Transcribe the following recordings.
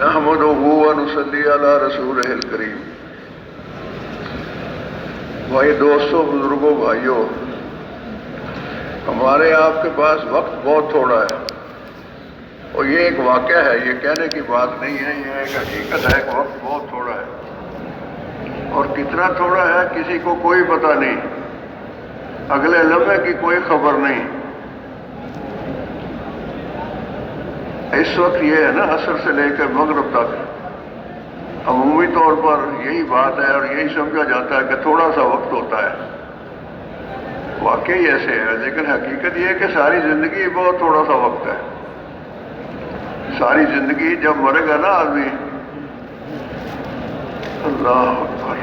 نحمدہ و نصلی علی رسولہ الکریم۔ بھائی دوستوں، بزرگوں، بھائیوں، ہمارے آپ کے پاس وقت بہت تھوڑا ہے، اور یہ ایک واقعہ ہے، یہ کہنے کی بات نہیں ہے، یہ ایک حقیقت ہے کہ وقت بہت تھوڑا ہے، اور کتنا تھوڑا ہے کسی کو کوئی پتہ نہیں، اگلے لمحے کی کوئی خبر نہیں۔ اس وقت یہ ہے نا، عصر سے لے کر مغرب تک عمومی طور پر یہی بات ہے اور یہی سمجھا جاتا ہے کہ تھوڑا سا وقت ہوتا ہے، واقعی ایسے ہے، لیکن حقیقت یہ ہے کہ ساری زندگی بہت تھوڑا سا وقت ہے۔ ساری زندگی جب مرے گا نا آدمی، اللہ اکبر،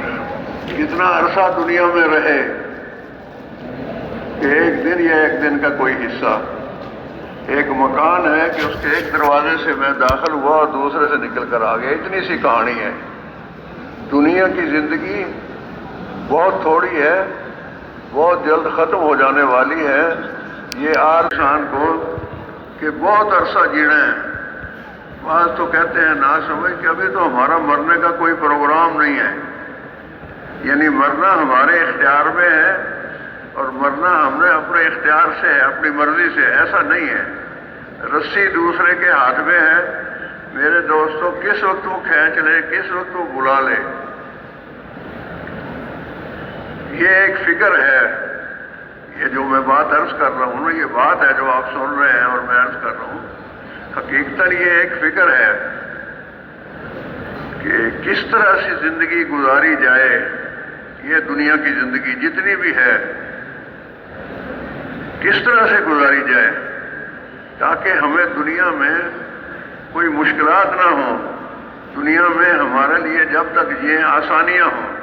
کتنا عرصہ دنیا میں رہے کہ ایک دن یا ایک دن کا کوئی حصہ، ایک مکان ہے کہ اس کے ایک دروازے سے میں داخل ہوا اور دوسرے سے نکل کر آ گیا، اتنی سی کہانی ہے۔ دنیا کی زندگی بہت تھوڑی ہے، بہت جلد ختم ہو جانے والی ہے۔ یہ انسان کو کہ بہت عرصہ جینا ہے۔ بعض تو کہتے ہیں نہ سمجھ کہ ابھی تو ہمارا مرنے کا کوئی پروگرام نہیں ہے، یعنی مرنا ہمارے اختیار میں ہے، اور مرنا ہم نے اپنے اختیار سے ہے، اپنی مرضی سے، ایسا نہیں ہے۔ رسی دوسرے کے ہاتھ میں ہے میرے دوستوں، کس وقت وہ کھینچ لے، کس وقت وہ بلا لے۔ یہ ایک فکر ہے، یہ جو میں بات عرض کر رہا ہوں نا، یہ بات ہے جو آپ سن رہے ہیں اور میں عرض کر رہا ہوں، حقیقتاً یہ ایک فکر ہے کہ کس طرح سے زندگی گزاری جائے، یہ دنیا کی زندگی جتنی بھی ہے کس طرح سے گزاری جائے تاکہ ہمیں دنیا میں کوئی مشکلات نہ ہوں، دنیا میں ہمارے لیے جب تک یہ آسانیاں ہوں،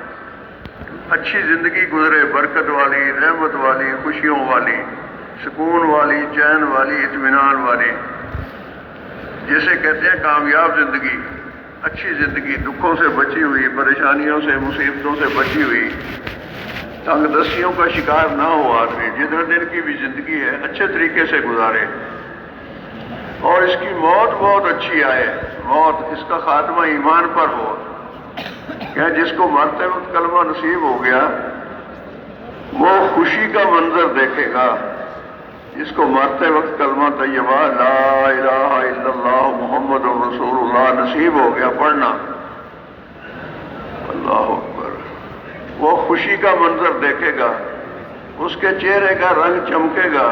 اچھی زندگی گزرے، برکت والی، رحمت والی، خوشیوں والی، سکون والی، چین والی، اطمینان والی، جسے کہتے ہیں کامیاب زندگی، اچھی زندگی، دکھوں سے بچی ہوئی، پریشانیوں سے، مصیبتوں سے بچی ہوئی، تنگ دستیوں کا شکار نہ ہو آدمی، جتنے دن کی بھی زندگی ہے اچھے طریقے سے گزارے، اور اس کی موت بہت اچھی آئے، موت اس کا خاتمہ ایمان پر ہو، کہ جس کو مرتے وقت کلمہ نصیب ہو گیا وہ خوشی کا منظر دیکھے گا، جس کو مرتے وقت کلمہ طیبہ لا الہ الا اللہ محمد رسول اللہ نصیب ہو گیا پڑھنا، اللہ اکبر، وہ خوشی کا منظر دیکھے گا، اس کے چہرے کا رنگ چمکے گا،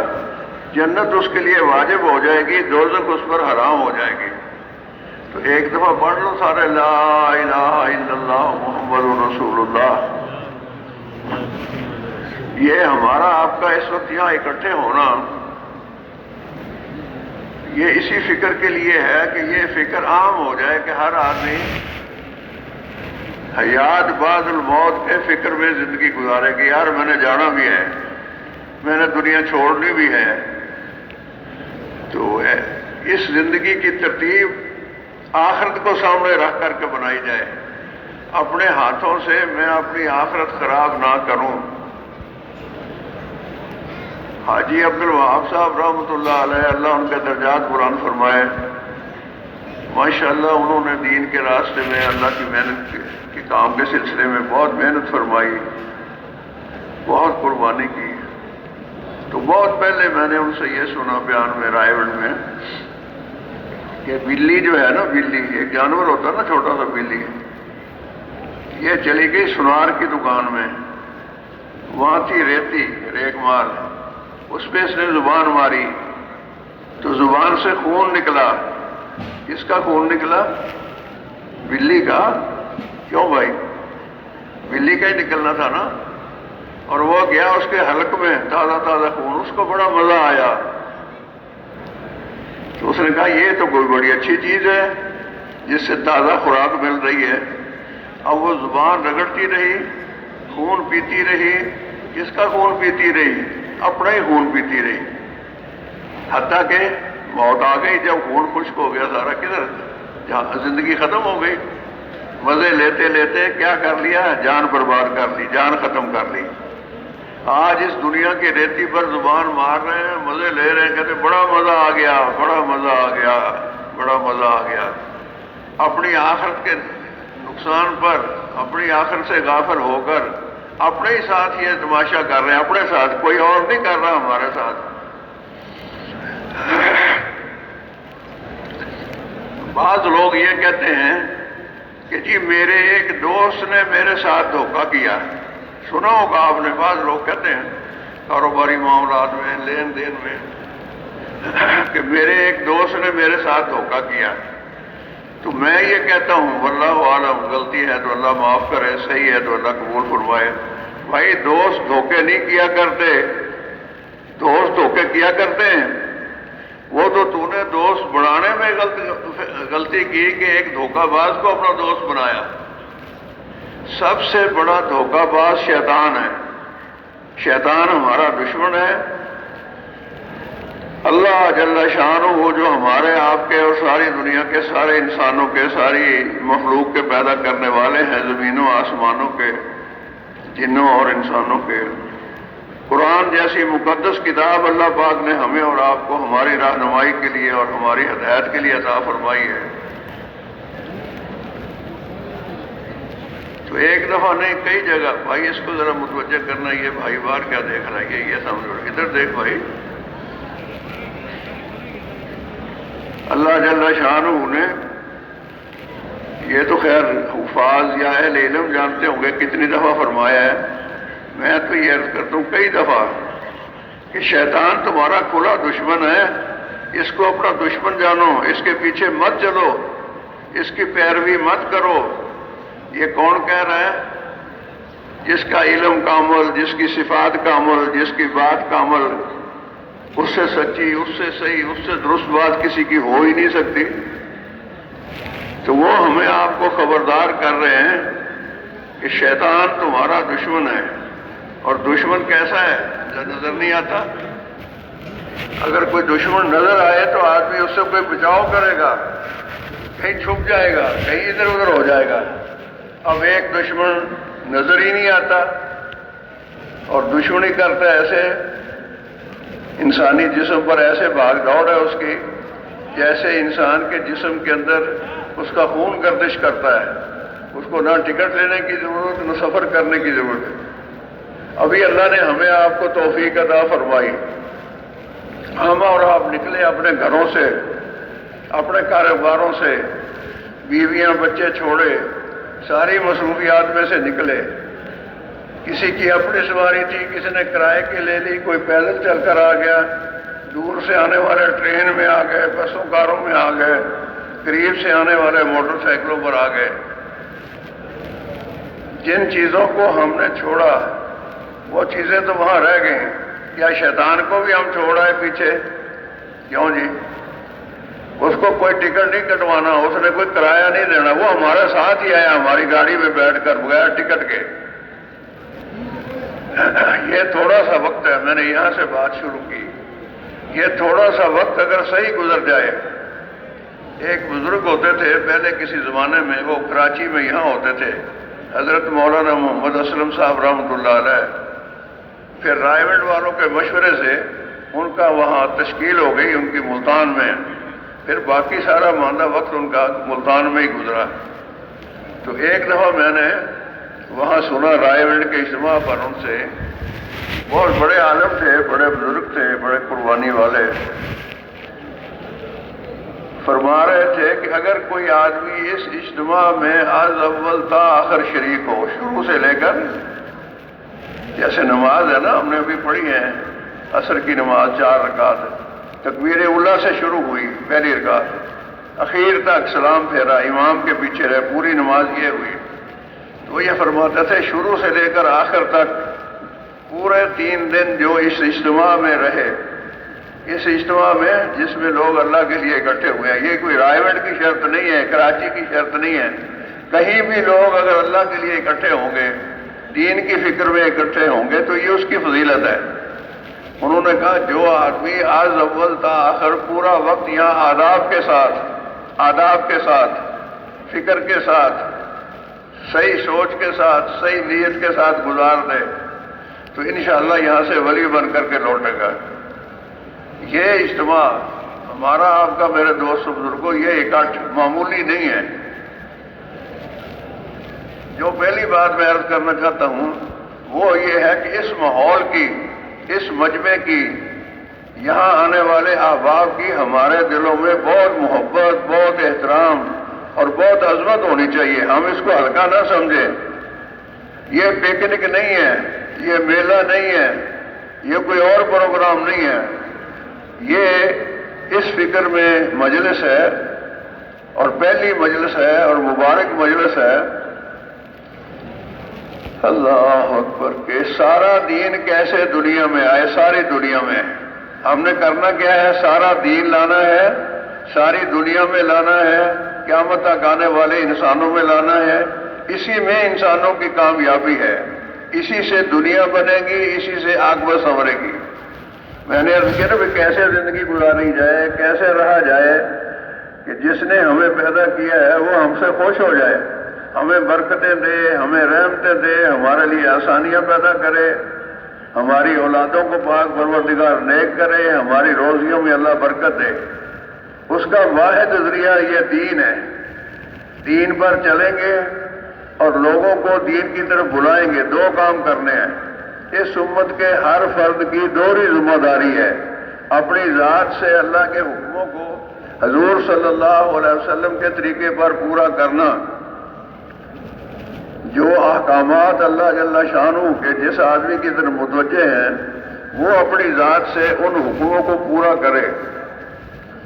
جنت اس کے لیے واجب ہو جائے گی، دوزخ اس پر حرام ہو جائے گی۔ تو ایک دفعہ پڑھ لو سارے لا الہ الا اللہ محمد رسول اللہ۔ یہ ہمارا آپ کا اس وقت یہاں اکٹھے ہونا یہ اسی فکر کے لیے ہے کہ یہ فکر عام ہو جائے کہ ہر آدمی حیات بعد الموت کے فکر میں زندگی گزارے کہ یار میں نے جانا بھی ہے، میں نے دنیا چھوڑنی بھی ہے۔ تو اس زندگی کی ترتیب آخرت کو سامنے رکھ کر کے بنائی جائے، اپنے ہاتھوں سے میں اپنی آخرت خراب نہ کروں۔ حاجی عبد الوہاب صاحب رحمۃ اللہ علیہ، اللہ ان کے درجات بلند فرمائے، ماشاءاللہ انہوں نے دین کے راستے میں اللہ کی محنت کے کام کے سلسلے میں بہت محنت فرمائی، بہت قربانی کی۔ تو بہت پہلے میں نے ان سے یہ سنا بیان میں رائے گڑھ میں کہ بلی جو ہے نا، بلی ایک جانور ہوتا ہے نا، چھوٹا سا بلی، یہ چلی گئی سنار کی دکان میں، وہاں تھی ریتی، ریگ مال، اس پہ اس نے زبان ماری تو زبان سے خون نکلا۔ کس کا خون نکلا؟ بلی کا۔ کیوں بھائی؟ بلی کا ہی نکلنا تھا نا۔ اور وہ گیا اس کے حلق میں، تازہ تازہ خون، اس کو بڑا مزہ آیا، تو اس نے کہا یہ تو کوئی بڑی اچھی چیز ہے جس سے تازہ خوراک مل رہی ہے۔ اب وہ زبان رگڑتی رہی، خون پیتی رہی۔ کس کا خون پیتی رہی؟ اپنا ہی خون پیتی رہی، حتیٰ کہ موت آ گئی۔ جب خون خشک ہو گیا سارا، کدھر جہاں زندگی ختم ہو گئی۔ مزے لیتے لیتے کیا کر لیا؟ جان برباد کر لی، جان ختم کر لی۔ آج اس دنیا کی ریتی پر زبان مار رہے ہیں، مزے لے رہے ہیں، کہتے بڑا مزہ آ گیا، بڑا مزہ آ گیا، بڑا مزہ آ گیا۔ اپنی آخرت کے نقصان پر اپنی آخرت سے غافل ہو کر اپنے ہی ساتھ یہ تماشا کر رہے ہیں، اپنے ساتھ، کوئی اور نہیں کر رہا ہمارے ساتھ۔ بعض لوگ یہ کہتے ہیں کہ جی میرے ایک دوست نے میرے ساتھ دھوکہ کیا، سنا ہوگا آپ نے، بعض لوگ کہتے ہیں کاروباری معاملات میں، لین دین میں، کہ میرے ایک دوست نے میرے ساتھ دھوکہ کیا۔ تو میں یہ کہتا ہوں واللہ عالم، غلطی ہے تو اللہ معاف کرے، صحیح ہے تو اللہ قبول فرمائے۔ بھائی دوست دھوکے نہیں کیا کرتے، دوست دھوکے کیا کرتے ہیں، وہ تو نے دوست بنانے میں غلطی کی کہ ایک دھوکہ باز کو اپنا دوست بنایا۔ سب سے بڑا دھوکہ باز شیطان ہے، شیطان ہمارا دشمن ہے۔ اللہ جل شانہ وہ جو ہمارے آپ کے اور ساری دنیا کے سارے انسانوں کے، ساری مخلوق کے پیدا کرنے والے ہیں، زمینوں آسمانوں کے، جنوں اور انسانوں کے، قرآن جیسی مقدس کتاب اللہ پاک نے ہمیں اور آپ کو ہماری رہنمائی کے لیے اور ہماری ہدایت کے لیے عطا فرمائی ہے۔ تو ایک دفعہ نہیں، کئی جگہ۔ بھائی اس کو ذرا متوجہ کرنا، یہ بھائی بار کیا دیکھ رہا ہے، یہ سمجھو، ادھر دیکھ بھائی۔ اللہ جل شانہ نے یہ تو خیر حفاظ یا اہل علم جانتے ہوں گے کتنی دفعہ فرمایا ہے، میں تو یہ عرض کرتا ہوں کئی دفعہ کہ شیطان تمہارا کھلا دشمن ہے، اس کو اپنا دشمن جانو، اس کے پیچھے مت چلو، اس کی پیروی مت کرو۔ یہ کون کہہ رہا ہے؟ جس کا علم کا عمل، جس کی صفات کا عمل، جس کی بات کا عمل، اس سے سچی، اس سے صحیح، اس سے درست بات کسی کی ہو ہی نہیں سکتی۔ تو وہ ہمیں آپ کو خبردار کر رہے ہیں کہ شیطان تمہارا دشمن ہے، اور دشمن کیسا ہے نظر نہیں آتا۔ اگر کوئی دشمن نظر آئے تو آدمی اس سے کوئی بچاؤ کرے گا، کہیں چھپ جائے گا، کہیں ادھر ادھر ہو جائے گا۔ اب ایک دشمن نظر ہی نہیں آتا اور دشمنی کرتا ہے، ایسے انسانی جسم پر ایسے بھاگ دوڑ ہے اس کی جیسے انسان کے جسم کے اندر اس کا خون گردش کرتا ہے، اس کو نہ ٹکٹ لینے کی ضرورت نہ سفر کرنے کی ضرورت ہے۔ ابھی اللہ نے ہمیں آپ کو توفیق عطا فرمائی، ہم اور آپ نکلے اپنے گھروں سے، اپنے کاروباروں سے، بیویاں بچے چھوڑے، ساری مصروفیات میں سے نکلے۔ کسی کی اپنی سواری تھی، کسی نے کرائے کی لے لی، کوئی پیدل چل کر آ گیا، دور سے آنے والے ٹرین میں آ گئے، بسوں کاروں میں آ گئے، قریب سے آنے والے موٹر سائیکلوں پر آ گئے۔ جن چیزوں کو ہم نے چھوڑا وہ چیزیں تو وہاں رہ گئیں، کیا شیطان کو بھی ہم چھوڑ آئے پیچھے؟ کیوں جی؟ اس کو کوئی ٹکٹ نہیں کٹوانا، اس نے کوئی کرایہ نہیں دینا، وہ ہمارے ساتھ ہی آیا ہماری گاڑی میں بیٹھ کر بغیر ٹکٹ کے۔ یہ تھوڑا سا وقت ہے، میں نے یہاں سے بات شروع کی، یہ تھوڑا سا وقت اگر صحیح گزر جائے۔ ایک بزرگ ہوتے تھے پہلے کسی زمانے میں، وہ کراچی میں یہاں ہوتے تھے، حضرت مولانا محمد اسلم صاحب رحمۃ اللہ علیہ۔ پھر رائے گنج والوں کے مشورے سے ان کا وہاں تشکیل ہو گئی، ان کی ملتان میں، پھر باقی سارا ماندہ وقت ان کا ملتان میں ہی گزرا۔ تو ایک دفعہ میں نے وہاں سنا رائے گنج کے اجتماع پر ان سے، بہت بڑے عالم تھے، بڑے بزرگ تھے، بڑے قربانی والے، فرما رہے تھے کہ اگر کوئی آدمی اس اجتماع میں از اول تا آخر شریک ہو، شروع سے لے کر، جیسے نماز ہے نا، ہم نے ابھی پڑھی ہے عصر کی نماز 4 رکعت، تکبیر اولیٰ سے شروع ہوئی پہلی رکعت، اخیر تک سلام پھیرا، امام کے پیچھے رہے، پوری نماز یہ ہوئی۔ تو یہ فرماتے تھے شروع سے لے کر آخر تک پورے 3 دن جو اس اجتماع میں رہے، اس اجتماع میں جس میں لوگ اللہ کے لیے اکٹھے ہوئے ہیں، یہ کوئی رائے گنج کی شرط نہیں ہے، کراچی کی شرط نہیں ہے، کہیں بھی لوگ اگر اللہ کے لیے اکٹھے ہوں گے، دین کی فکر میں اکٹھے ہوں گے تو یہ اس کی فضیلت ہے۔ انہوں نے کہا جو آدمی از اول تا آخر پورا وقت یہاں آداب کے ساتھ، فکر کے ساتھ، صحیح سوچ کے ساتھ، صحیح نیت کے ساتھ گزار دے تو انشاءاللہ یہاں سے ولی بن کر کے لوٹے گا۔ یہ اجتماع ہمارا آپ کا، میرے دوست بزرگوں، یہ اکٹھ معمولی نہیں ہے، جو پہلی بات میں عرض کرنا چاہتا ہوں وہ یہ ہے کہ اس ماحول کی، اس مجمع کی، یہاں آنے والے احباب کی ہمارے دلوں میں بہت محبت، بہت احترام اور بہت عظمت ہونی چاہیے. ہم اس کو ہلکا نہ سمجھیں. یہ پکنک نہیں ہے، یہ میلہ نہیں ہے، یہ کوئی اور پروگرام نہیں ہے. یہ اس فکر میں مجلس ہے اور پہلی مجلس ہے اور مبارک مجلس ہے. اللہ اکبر کہ سارا دین کیسے دنیا میں آئے. ساری دنیا میں ہم نے کرنا کیا ہے؟ سارا دین لانا ہے، ساری دنیا میں لانا ہے، قیامت تک آنے والے انسانوں میں لانا ہے. اسی میں انسانوں کی کامیابی ہے، اسی سے دنیا بنے گی، اسی سے عاقبت سنورے گی. میں نے عرض کیا نا کہ کیسے زندگی گزاری جائے، کیسے رہا جائے کہ جس نے ہمیں پیدا کیا ہے وہ ہم سے خوش ہو جائے، ہمیں برکتیں دے، ہمیں رحمتیں دے، ہمارے لیے آسانیاں پیدا کرے، ہماری اولادوں کو پاک پروردگار نیک کرے، ہماری روزیوں میں اللہ برکت دے. اس کا واحد ذریعہ یہ دین ہے. دین پر چلیں گے اور لوگوں کو دین کی طرف بلائیں گے. دو کام کرنے ہیں. اس امت کے ہر فرد کی دوہری ذمہ داری ہے. اپنی ذات سے اللہ کے حکموں کو حضور صلی اللہ علیہ وسلم کے طریقے پر پورا کرنا. جو احکامات اللہ جل شانہ کے جس آدمی کی طرف متوجہ ہیں وہ اپنی ذات سے ان حکموں کو پورا کرے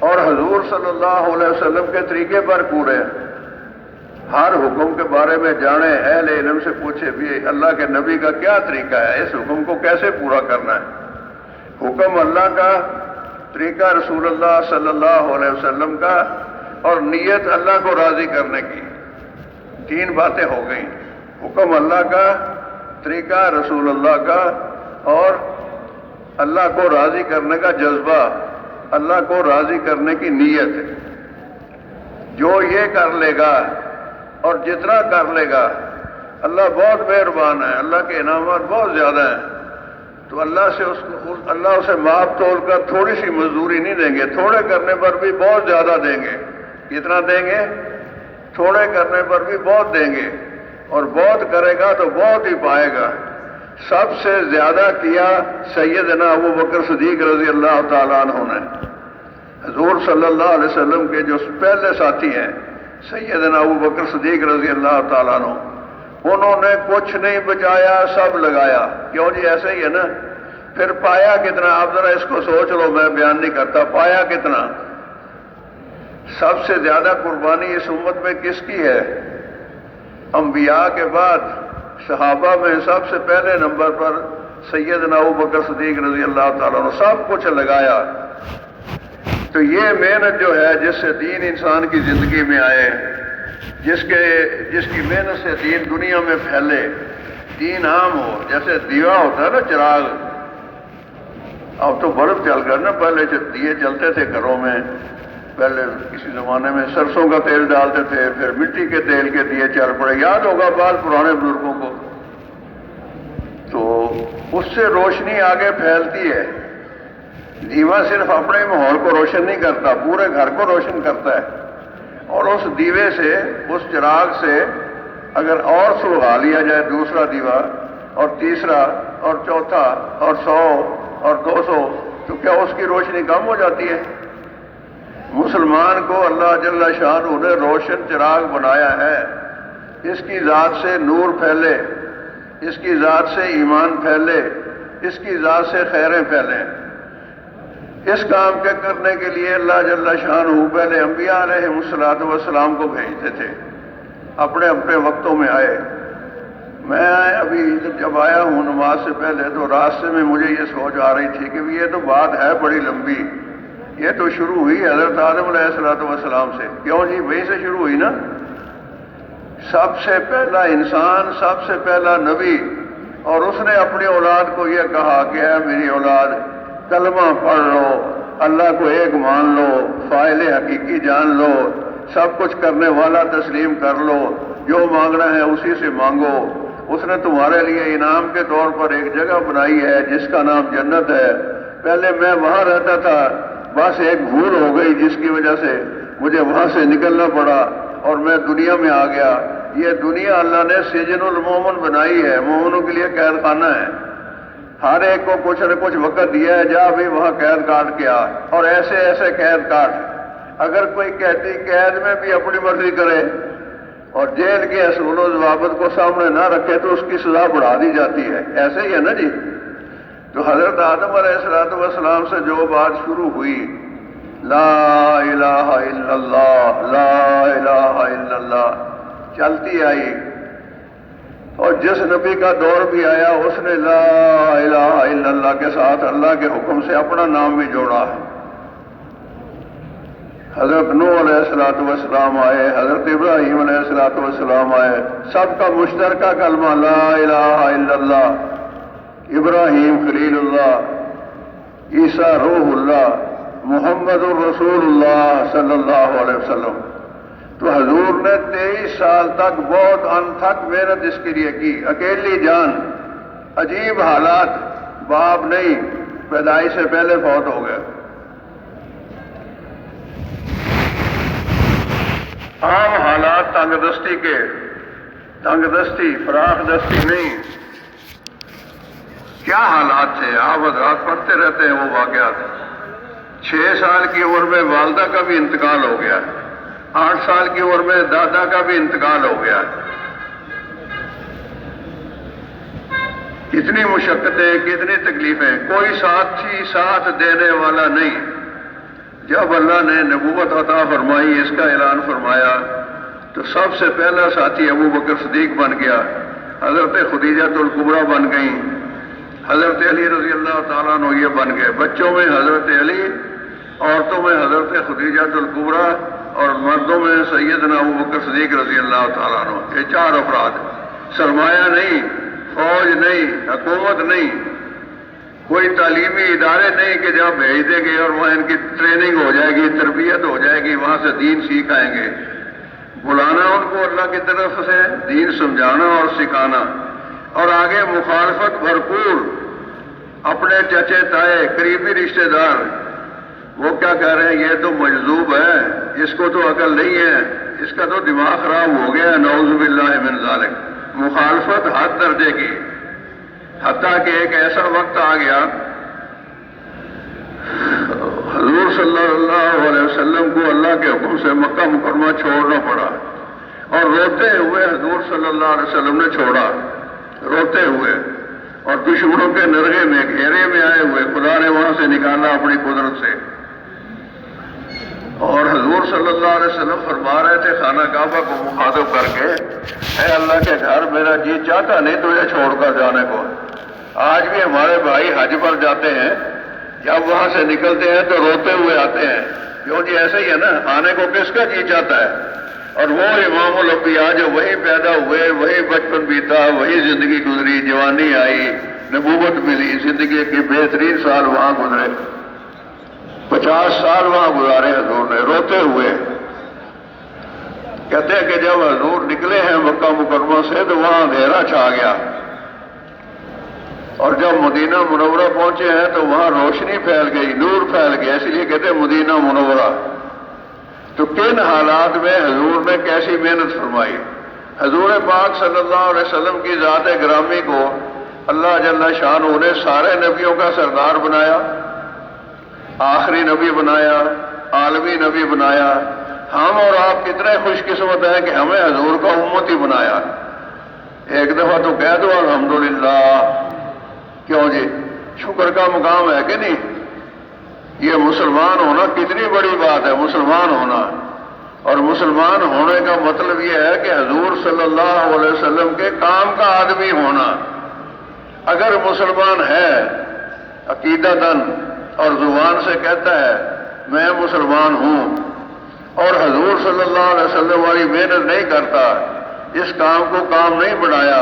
اور حضور صلی اللہ علیہ وسلم کے طریقے پر پورے. ہر حکم کے بارے میں جانے، اہل علم سے پوچھے بھی اللہ کے نبی کا کیا طریقہ ہے، اس حکم کو کیسے پورا کرنا ہے. حکم اللہ کا، طریقہ رسول اللہ صلی اللہ علیہ وسلم کا، اور نیت اللہ کو راضی کرنے کی. تین باتیں ہو گئیں. حکم اللہ کا، طریقہ رسول اللہ کا، اور اللہ کو راضی کرنے کا جذبہ، اللہ کو راضی کرنے کی نیت. جو یہ کر لے گا اور جتنا کر لے گا، اللہ بہت مہربان ہے، اللہ کے انعامات بہت زیادہ ہیں. تو اللہ اسے ماپ تول کر تھوڑی سی مزدوری نہیں دیں گے. تھوڑے کرنے پر بھی بہت زیادہ دیں گے. کتنا دیں گے؟ تھوڑے کرنے پر بھی بہت دیں گے، اور بہت کرے گا تو بہت ہی پائے گا. سب سے زیادہ کیا سیدنا ابو بکر صدیق رضی اللہ تعالیٰ عنہ نے. حضور صلی اللہ علیہ وسلم کے جو پہلے ساتھی ہیں سیدنا ابو بکر صدیق رضی اللہ تعالیٰ عنہ، انہوں نے کچھ نہیں بچایا، سب لگایا. کیوں جی؟ ایسے ہی ہے نا. پھر پایا کتنا؟ آپ ذرا اس کو سوچ لو، میں بیان نہیں کرتا. پایا کتنا؟ سب سے زیادہ قربانی اس امت میں کس کی ہے؟ انبیاء کے بعد صحابہ میں سب سے پہلے نمبر پر سیدنا ابو بکر صدیق رضی اللہ تعالیٰ عنہ. سب کچھ لگایا. تو یہ محنت جو ہے جس سے دین انسان کی زندگی میں آئے، جس کی محنت سے دین دنیا میں پھیلے، دین عام ہو. جیسے دیوا ہوتا ہے نا، چراغ. اب تو بلب چل کر نا، پہلے دیے چلتے تھے گھروں میں. پہلے کسی زمانے میں سرسوں کا تیل ڈالتے تھے، پھر مٹی کے تیل کے دیے چل پڑے. یاد ہوگا بعض پرانے بزرگوں کو. تو اس سے روشنی آگے پھیلتی ہے. دیوا صرف اپنے ماحول کو روشن نہیں کرتا، پورے گھر کو روشن کرتا ہے. اور اس دیوے سے، اس چراغ سے اگر اور سلگا لیا جائے دوسرا دیوا اور تیسرا اور چوتھا اور 100 اور 200، تو کیا اس کی روشنی کم ہو جاتی ہے؟ مسلمان کو اللہ جل شانہ نے روشن چراغ بنایا ہے. اس کی ذات سے نور پھیلے، اس کی ذات سے ایمان پھیلے، اس کی ذات سے خیریں پھیلیں. اس کام کے کرنے کے لیے اللہ جل شانہ پہلے انبیاء علیہ السلام کو بھیجتے تھے. اپنے اپنے وقتوں میں آئے. میں ابھی جب آیا ہوں نماز سے پہلے تو راستے میں مجھے یہ سوچ آ رہی تھی کہ یہ تو بات ہے بڑی لمبی. یہ تو شروع ہوئی حضرت آدم علیہ السلام سے. کیوں جی؟ وہیں سے شروع ہوئی نا. سب سے پہلا انسان، سب سے پہلا نبی، اور اس نے اپنی اولاد کو یہ کہا کہ اے میری اولاد، کلمہ پڑھ لو، اللہ کو ایک مان لو، فاعل حقیقی جان لو، سب کچھ کرنے والا تسلیم کر لو، جو مانگنا ہے اسی سے مانگو. اس نے تمہارے لیے انعام کے طور پر ایک جگہ بنائی ہے جس کا نام جنت ہے. پہلے میں وہاں رہتا تھا، بس ایک بھول ہو گئی جس کی وجہ سے مجھے وہاں سے نکلنا پڑا اور میں دنیا میں آ گیا. یہ دنیا اللہ نے سجن المومن بنائی ہے، مومنوں کے لیے قید خانہ ہے، ہر ایک کو کچھ نہ کچھ وقت دیا ہے، جا بھی وہاں قید کاٹ کے آ، اور ایسے ایسے قید کاٹ، اگر کوئی قیدی قید میں بھی اپنی مرضی کرے اور جیل کے اصول و ضوابط کو سامنے نہ رکھے تو اس کی سزا بڑھا دی جاتی ہے، ایسے ہی ہے نا جی۔ تو حضرت آدم علیہ السلام سے جو بات شروع ہوئی، لا الہ الا اللہ، لا الہ الا اللہ، چلتی آئی، اور جس نبی کا دور بھی آیا اس نے لا الہ الا اللہ کے ساتھ اللہ کے حکم سے اپنا نام بھی جوڑا ہے۔ حضرت نوح علیہ السلام آئے، حضرت ابراہیم علیہ السلام آئے، سب کا مشترکہ کلمہ لا الہ الا اللہ، ابراہیم خلیل اللہ، عیسیٰ روح اللہ، محمد الرسول اللہ صلی اللہ علیہ وسلم۔ تو حضور نے 23 سال تک بہت انتھک محنت اس کے لیے کی، اکیلی جان، عجیب حالات، باپ نہیں، پیدائش سے پہلے فوت ہو گیا، عام حالات تنگ دستی کے، تنگ دستی، فراخ دستی نہیں، کیا حالات تھے آپ حضرات پڑھتے رہتے ہیں وہ واقعات۔ 6 سال کی عمر میں والدہ کا بھی انتقال ہو گیا، 8 سال کی عمر میں دادا کا بھی انتقال ہو گیا، کتنی مشقتیں، کتنی تکلیفیں، کوئی ساتھی ساتھ دینے والا نہیں۔ جب اللہ نے نبوت عطا فرمائی، اس کا اعلان فرمایا، تو سب سے پہلا ساتھی ابو بکر صدیق بن گیا، حضرت خدیجہ الکبریٰ بن گئیں، حضرت علی رضی اللہ تعالیٰ عنہ یہ بن گئے، بچوں میں حضرت علی، عورتوں میں حضرت خدیجہ الکبریٰ، اور مردوں میں سیدنا ابو بکر صدیق رضی اللہ تعالیٰ عنہ، یہ 4 افراد، سرمایہ نہیں، فوج نہیں، حکومت نہیں، کوئی تعلیمی ادارے نہیں کہ جہاں بھیج دیں گے اور وہاں ان کی ٹریننگ ہو جائے گی، تربیت ہو جائے گی، وہاں سے دین سیکھ آئیں گے، بلانا ان کو اللہ کی طرف سے، دین سمجھانا اور سکھانا، اور آگے مخالفت بھرپور، اپنے چچے تائے قریبی رشتہ دار، وہ کیا کہہ رہے ہیں، یہ تو مجذوب ہے، اس کو تو عقل نہیں ہے، اس کا تو دماغ خراب ہو گیا، نعوذ باللہ من ذالک، مخالفت حد درجے کی، حتیٰ کہ ایک ایسا وقت آ گیا حضور صلی اللہ علیہ وسلم کو اللہ کے حکم سے مکہ مکرمہ چھوڑنا پڑا، اور روتے ہوئے حضور صلی اللہ علیہ وسلم نے چھوڑا، روتے ہوئے، اور دشمنوں کے نرغے میں، گھیرے میں آئے ہوئے خدا نے وہاں سے نکالا اپنی قدرت سے، اور حضور صلی اللہ علیہ وسلم فرما رہے تھے خانہ کعبہ کو مخاطب کر کے، اے اللہ کے گھر، میرا جی چاہتا نہیں تجھے چھوڑ کر جانے کو۔ آج بھی ہمارے بھائی حج پر جاتے ہیں، جب وہاں سے نکلتے ہیں تو روتے ہوئے آتے ہیں، کیوں جی ایسا ہی ہے نا، آنے کو کس کا جی چاہتا ہے، اور وہ امام الانبیاء جو وہی پیدا ہوئے، وہی بچپن بیتا، وہی زندگی گزری، جوانی آئی، نبوت ملی، زندگی کے بہترین سال وہاں گزرے، 50 سال وہاں گزارے حضور نے روتے ہوئے۔ کہتے ہیں کہ جب حضور نکلے ہیں مکہ مکرمہ سے تو وہاں اندھیرا چھا گیا، اور جب مدینہ منورہ پہنچے ہیں تو وہاں روشنی پھیل گئی، نور پھیل گیا، اس لیے کہتے ہیں مدینہ منورہ۔ تو کن حالات میں حضور نے کیسی محنت فرمائی۔ حضور پاک صلی اللہ علیہ وسلم کی ذات گرامی کو اللہ جل شانہ نے سارے نبیوں کا سردار بنایا، آخری نبی بنایا، عالمی نبی بنایا۔ ہم اور آپ کتنے خوش قسمت ہیں کہ ہمیں حضور کا امتی بنایا۔ ایک دفعہ تو کہہ دو الحمدللہ، کیوں جی، شکر کا مقام ہے کہ نہیں؟ یہ مسلمان ہونا کتنی بڑی بات ہے، مسلمان ہونا، اور مسلمان ہونے کا مطلب یہ ہے کہ حضور صلی اللہ علیہ وسلم کے کام کا آدمی ہونا۔ اگر مسلمان ہے عقیدتاً اور زبان سے کہتا ہے میں مسلمان ہوں، اور حضور صلی اللہ علیہ وسلم والی محنت نہیں کرتا، اس کام کو کام نہیں بڑھایا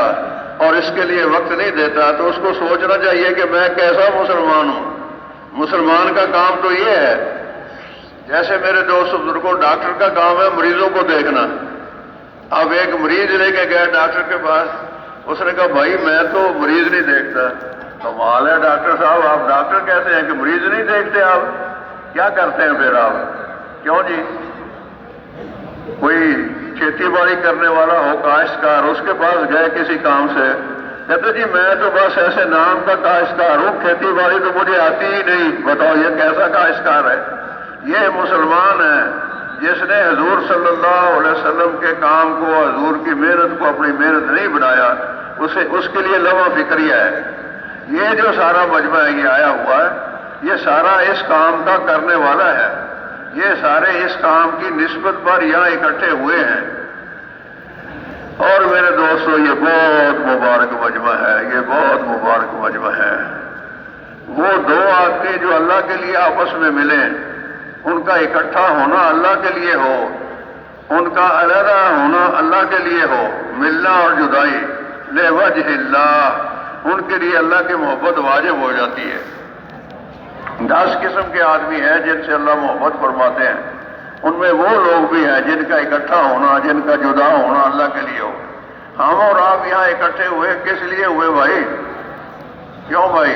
اور اس کے لیے وقت نہیں دیتا، تو اس کو سوچنا چاہیے کہ میں کیسا مسلمان ہوں۔ مسلمان کا کام تو یہ ہے، جیسے میرے دوست بزرگوں، ڈاکٹر کا کام ہے مریضوں کو دیکھنا۔ اب ایک مریض لے کے گیا ڈاکٹر کے پاس، اس نے کہا بھائی میں تو مریض نہیں دیکھتا۔ کمال ہے ڈاکٹر صاحب، آپ ڈاکٹر کیسے ہیں کہ مریض نہیں دیکھتے؟ آپ کیا کرتے ہیں پھر؟ آپ کیوں جی؟ کوئی کھیتی باڑی کرنے والا ہو، کاشتکار، اس کے پاس گئے کسی کام سے، کہتے جی میں تو بس ایسے نام کا کاشتکار ہوں، کھیتی باڑی تو مجھے آتی ہی نہیں، بتاؤ یہ کیسا کاشتکار ہے؟ یہ مسلمان ہے جس نے حضور صلی اللہ علیہ وسلم کے کام کو، حضور کی محنت کو اپنی محنت نہیں بنایا، اس کے لیے لوا فکریہ ہے۔ یہ جو سارا مجمع ہے یہ آیا ہوا ہے، یہ سارا اس کام کا کرنے والا ہے، یہ سارے اس کام کی نسبت پر یہاں اکٹھے ہوئے ہیں۔ اور میرے دوستو یہ بہت مبارک مجمع ہے، یہ بہت مبارک مجمع ہے۔ وہ دو آدمی جو اللہ کے لیے آپس میں ملیں، ان کا اکٹھا ہونا اللہ کے لیے ہو، ان کا علیحدہ ہونا اللہ کے لیے ہو، ملنا اور جدائی لوجہ اللہ، ان کے لیے اللہ کی محبت واجب ہو جاتی ہے۔ 10 قسم کے آدمی ہیں جن سے اللہ محبت فرماتے ہیں، ان میں وہ لوگ بھی ہیں جن کا اکٹھا ہونا، جن کا جدا ہونا اللہ کے لیے ہو۔ ہم اور آپ یہاں اکٹھے ہوئے کس لیے ہوئے بھائی؟ کیوں بھائی؟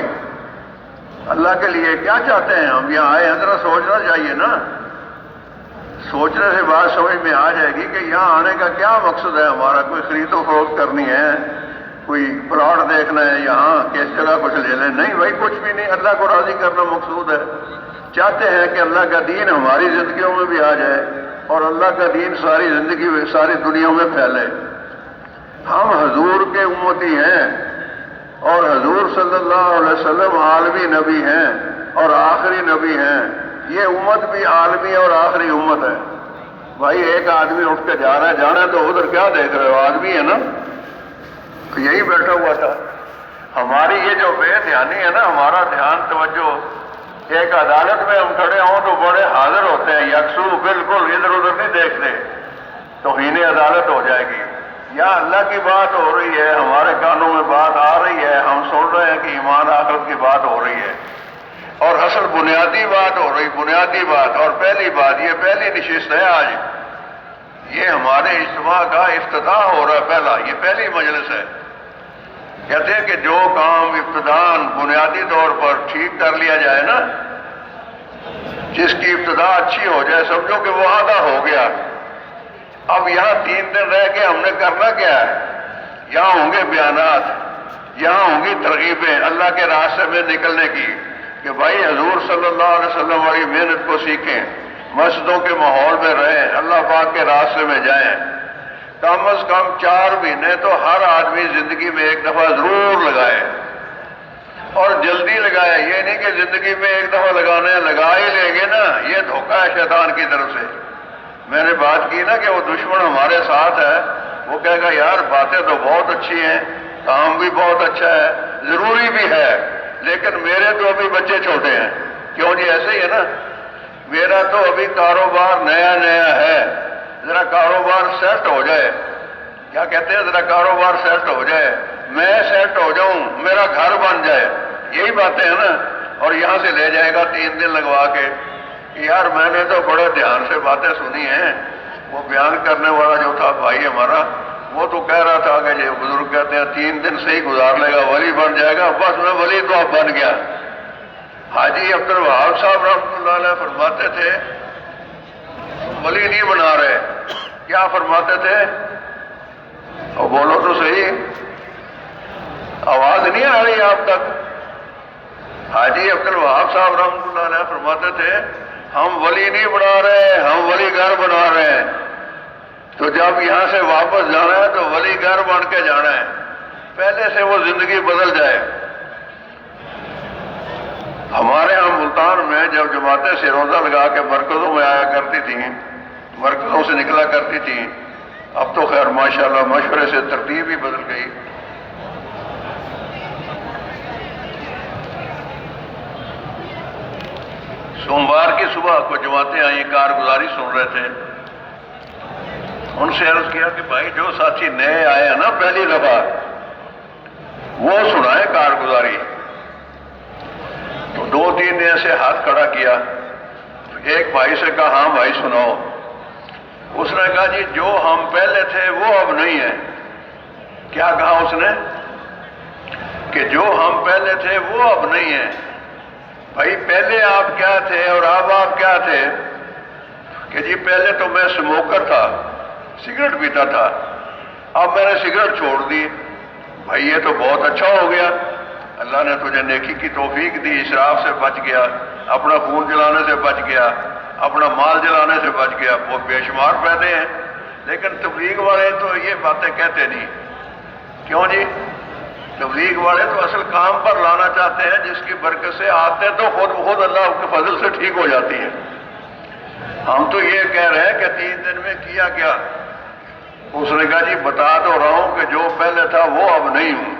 اللہ کے لیے کیا چاہتے ہیں ہم یہاں آئے ہیں؟ ذرا سوچنا چاہیے نا، سوچنے سے بات سمجھ میں آ جائے گی کہ یہاں آنے کا کیا مقصد ہے ہمارا۔ کوئی خرید و فروخت کرنی ہے، کوئی پلاٹ دیکھنا ہے یہاں، کس جگہ کچھ لے لیں؟ نہیں بھائی، کچھ بھی نہیں، اللہ کو راضی کرنا مقصود ہے۔ چاہتے ہیں کہ اللہ کا دین ہماری زندگیوں میں بھی آ جائے اور اللہ کا دین ساری زندگی میں، ساری دنیا میں پھیلے۔ ہم حضور کے امتی ہیں اور حضور صلی اللہ علیہ وسلم عالمی نبی ہیں اور آخری نبی ہیں۔ یہ امت بھی عالمی اور آخری امت ہے۔ بھائی ایک آدمی اٹھ کے جا رہا ہے، جانا ہے تو ادھر کیا دیکھ رہے ہو؟ آدمی ہے نا، یہی بیٹھا ہوا تھا۔ ہماری یہ جو بے دھیانی ہے نا، ہمارا دھیان توجہ، ایک عدالت میں ہم کھڑے ہوں تو بڑے حاضر ہوتے ہیں، یکسو بالکل ادھر ادھر نہیں دیکھتے، توہین عدالت ہو جائے گی۔ یا اللہ کی بات ہو رہی ہے، ہمارے کانوں میں بات آ رہی ہے، ہم سن رہے ہیں کہ ایمان آخرت کی بات ہو رہی ہے، اور اصل بنیادی بات ہو رہی، بنیادی بات اور پہلی بات، یہ پہلی نشست ہے آج، یہ ہمارے اجتماع کا افتتاح ہو رہا ہے، پہلا، یہ پہلی مجلس ہے۔ کہتے ہیں کہ جو کام ابتداءً بنیادی طور پر ٹھیک کر لیا جائے نا، جس کی ابتدا اچھی ہو جائے، سمجھو کہ وہ آدھا ہو گیا۔ اب یہاں 3 دن رہ کے ہم نے کرنا کیا ہے؟ یہاں ہوں گے بیانات، یہاں ہوں گی ترغیبیں اللہ کے راستے میں نکلنے کی، کہ بھائی حضور صلی اللہ علیہ وسلم والی محنت کو سیکھیں، مسجدوں کے ماحول میں رہیں، اللہ پاک کے راستے میں جائیں۔ کم از کم 4 مہینے تو ہر آدمی زندگی میں ایک دفعہ ضرور لگائے، اور جلدی لگائے، یہ نہیں کہ زندگی میں ایک دفعہ لگانا ہے، لگا ہی لیں گے نا، یہ دھوکہ ہے شیطان کی طرف سے۔ میں نے بات کی نا کہ وہ دشمن ہمارے ساتھ ہے، وہ کہے گا یار باتیں تو بہت اچھی ہیں، کام بھی بہت اچھا ہے، ضروری بھی ہے، لیکن میرے تو ابھی بچے چھوٹے ہیں۔ کیوں جی؟ ایسے ہی ہے نا، میرا تو ابھی کاروبار نیا نیا ہے، ذرا کاروبار سیٹ ہو جائے، کیا کہتے ہیں، ذرا کاروبار سیٹ ہو جائے، میں سیٹ ہو جاؤں، میرا گھر بن جائے، یہی باتیں ہیں نا۔ اور یہاں سے لے جائے گا 3 دن لگوا کے، یار میں نے تو بڑے دھیان سے باتیں سنی ہیں۔ وہ بیان کرنے والا جو تھا بھائی ہمارا، وہ تو کہہ رہا تھا کہ یہ بزرگ کہتے ہیں 3 دن سے ہی گزار لے گا، ولی بن جائے گا۔ بس میں ولی تو اب بن گیا۔ حاجی عبد الوہاب صاحب رحمۃ اللہ علیہ فرماتے تھے، ولی نہیں بنا رہے، کیا فرماتے تھے؟ اور بولو تو صحیح، آواز نہیں آ رہی آپ تک؟ حاجی عبد الوہاب صاحب رحمۃ اللہ علیہ فرماتے تھے، ہم ولی نہیں بنا رہے، ہم ولی گھر بنا رہے ہیں۔ تو جب یہاں سے واپس جانا ہے تو ولی گھر بن کے جانا ہے، پہلے سے وہ زندگی بدل جائے۔ ہمارے ہاں ملتان میں جب جماعتیں سے روزہ لگا کے مرکزوں میں آیا کرتی تھیں، مرکزوں سے نکلا کرتی تھیں، اب تو خیر ماشاءاللہ مشورے سے ترتیب ہی بدل گئی۔ سوموار کی صبح کو جماعتیں آئیں، کارگزاری سن رہے تھے، ان سے عرض کیا کہ بھائی جو ساتھی نئے آئے ہیں نا پہلی دفعہ، وہ سنائے کارگزاری۔ تو 2-3 نے ایسے ہاتھ کھڑا کیا، ایک بھائی سے کہا ہاں بھائی سناؤ۔ اس نے کہا جی جو ہم پہلے تھے وہ اب نہیں ہے۔ کیا کہا اس نے؟ کہ جو ہم پہلے تھے وہ اب نہیں ہے۔ بھائی پہلے آپ کیا تھے اور اب آپ کیا تھے؟ کہ جی پہلے تو میں اسموکر تھا، سگریٹ پیتا تھا، اب میں نے سگریٹ چھوڑ دی۔ بھائی یہ تو بہت اچھا ہو گیا، اللہ نے تجھے نیکی کی توفیق دی، اسراف سے بچ گیا، اپنا خون جلانے سے بچ گیا، اپنا مال جلانے سے بچ گیا۔ وہ بے شمار فائدے ہیں، لیکن تبلیغ والے تو یہ باتیں کہتے نہیں۔ کیوں جی؟ تبلیغ والے تو اصل کام پر لانا چاہتے ہیں، جس کی برکت سے آتے تو خود بخود اللہ کے فضل سے ٹھیک ہو جاتی ہیں۔ ہم تو یہ کہہ رہے ہیں کہ 3 دن میں کیا کیا؟ اس نے کہا جی بتا تو رہا ہوں کہ جو پہلے تھا وہ اب نہیں ہوں۔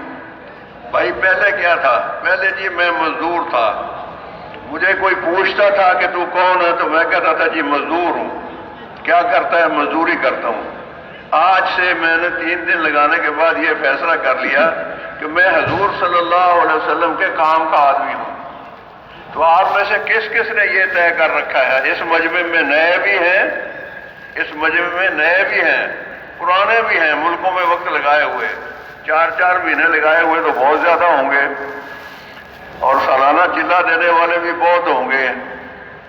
بھائی پہلے کیا تھا؟ پہلے جی میں مزدور تھا، مجھے کوئی پوچھتا تھا کہ تو کون ہے تو میں کہتا تھا جی مزدور ہوں۔ کیا کرتا ہے؟ مزدوری کرتا ہوں۔ آج سے میں نے 3 دن لگانے کے بعد یہ فیصلہ کر لیا کہ میں حضور صلی اللہ علیہ وسلم کے کام کا آدمی ہوں۔ تو آپ میں سے کس کس نے یہ طے کر رکھا ہے؟ اس مجمع میں نئے بھی ہیں، اس مجمع میں نئے بھی ہیں، پرانے بھی ہیں، ملکوں میں وقت لگائے ہوئے، 4 مہینے لگائے ہوئے تو بہت زیادہ ہوں گے، اور سالانہ چلہ دینے والے بھی بہت ہوں گے،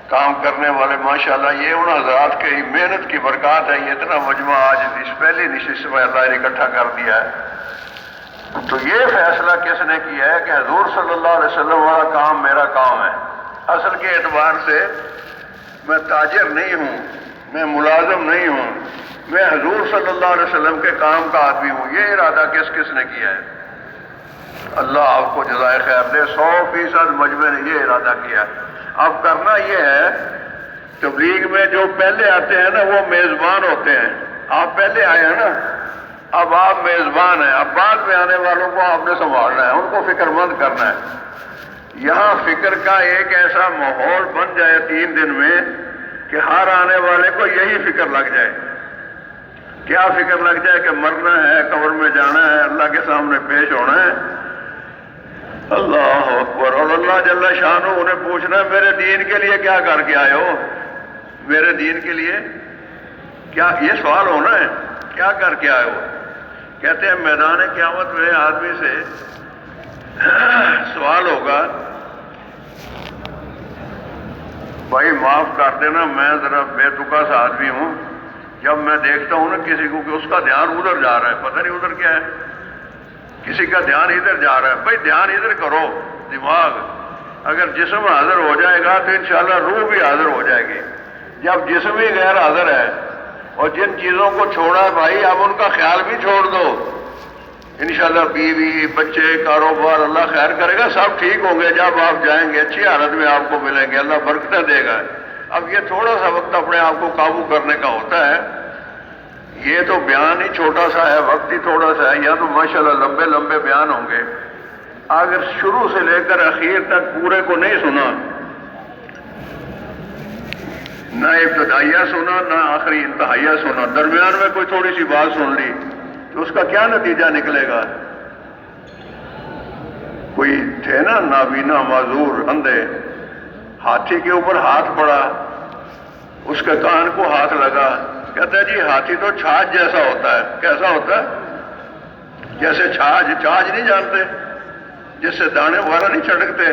کام کرنے والے ماشاءاللہ۔ یہ ان حضرات کی محنت کی برکات ہے، یہ اتنا مجمع آج اس پہلی نشست میں اللہ نے اکٹھا کر دیا ہے۔ تو یہ فیصلہ کس نے کیا ہے کہ حضور صلی اللہ علیہ وسلم والا کام میرا کام ہے؟ اصل کے اعتبار سے میں تاجر نہیں ہوں، میں ملازم نہیں ہوں، میں حضور صلی اللہ علیہ وسلم کے کام کا آدمی ہوں۔ یہ ارادہ کس کس نے کیا ہے؟ اللہ آپ کو جزائے خیر دے، 100% مجمع نے یہ ارادہ کیا۔ اب کرنا یہ ہے، تبلیغ میں جو پہلے آتے ہیں نا وہ میزبان ہوتے ہیں۔ آپ پہلے آئے ہیں نا، اب آپ میزبان ہیں، اب بعد میں آنے والوں کو آپ نے سنبھالنا ہے، ان کو فکر مند کرنا ہے۔ یہاں فکر کا ایک ایسا ماحول بن جائے 3 دن میں کہ ہر آنے والے کو یہی فکر لگ جائے۔ کیا فکر لگ جائے؟ کہ مرنا ہے، قبر میں جانا ہے، اللہ کے سامنے پیش ہونا ہے۔ اللہ اکبر۔ اور اللہ جل شانہ انہیں پوچھنا ہے میرے دین کے لیے کیا کر کے آئے ہو؟ میرے دین کے لیے کیا؟ یہ سوال ہونا ہے، کیا کر کے آئے ہو؟ کہتے ہیں میدان قیامت میں آدمی سے سوال ہوگا، بھائی معاف کر دینا میں ذرا بے تکا سا آدمی ہوں، جب میں دیکھتا ہوں نا کسی کو کہ اس کا دھیان ادھر جا رہا ہے، پتہ نہیں ادھر کیا ہے، کسی کا دھیان ادھر جا رہا ہے، بھائی دھیان ادھر کرو، دماغ۔ اگر جسم حاضر ہو جائے گا تو انشاءاللہ روح بھی حاضر ہو جائے گی۔ جب جسم ہی غیر حاضر ہے اور جن چیزوں کو چھوڑا ہے بھائی اب ان کا خیال بھی چھوڑ دو، انشاءاللہ بیوی بچے کاروبار اللہ خیر کرے گا، سب ٹھیک ہوں گے۔ جب آپ جائیں گے اچھی حالت میں آپ کو ملیں گے، اللہ برکتیں دے گا۔ اب یہ تھوڑا سا وقت اپنے آپ کو قابو کرنے کا ہوتا ہے۔ یہ تو بیان ہی چھوٹا سا ہے، وقت ہی تھوڑا سا ہے، یا تو ماشاءاللہ لمبے لمبے بیان ہوں گے۔ اگر شروع سے لے کر اخیر تک پورے کو نہیں سنا، نہ ابتدائیہ سنا نہ آخری انتہائیہ سنا، درمیان میں کوئی تھوڑی سی بات سن لی تو اس کا کیا نتیجہ نکلے گا؟ کوئی تھے نا نابینا معذور اندھے، ہاتھی کے اوپر ہاتھ پڑا، اس کے کان کو ہاتھ لگا، کہتا ہے جی ہاتھی تو چھاچ جیسا ہوتا ہے۔ کیسا ہوتا ہے؟ جیسے چھاچ نہیں جانتے، جس سے دانے وغیرہ نہیں چھڑکتے۔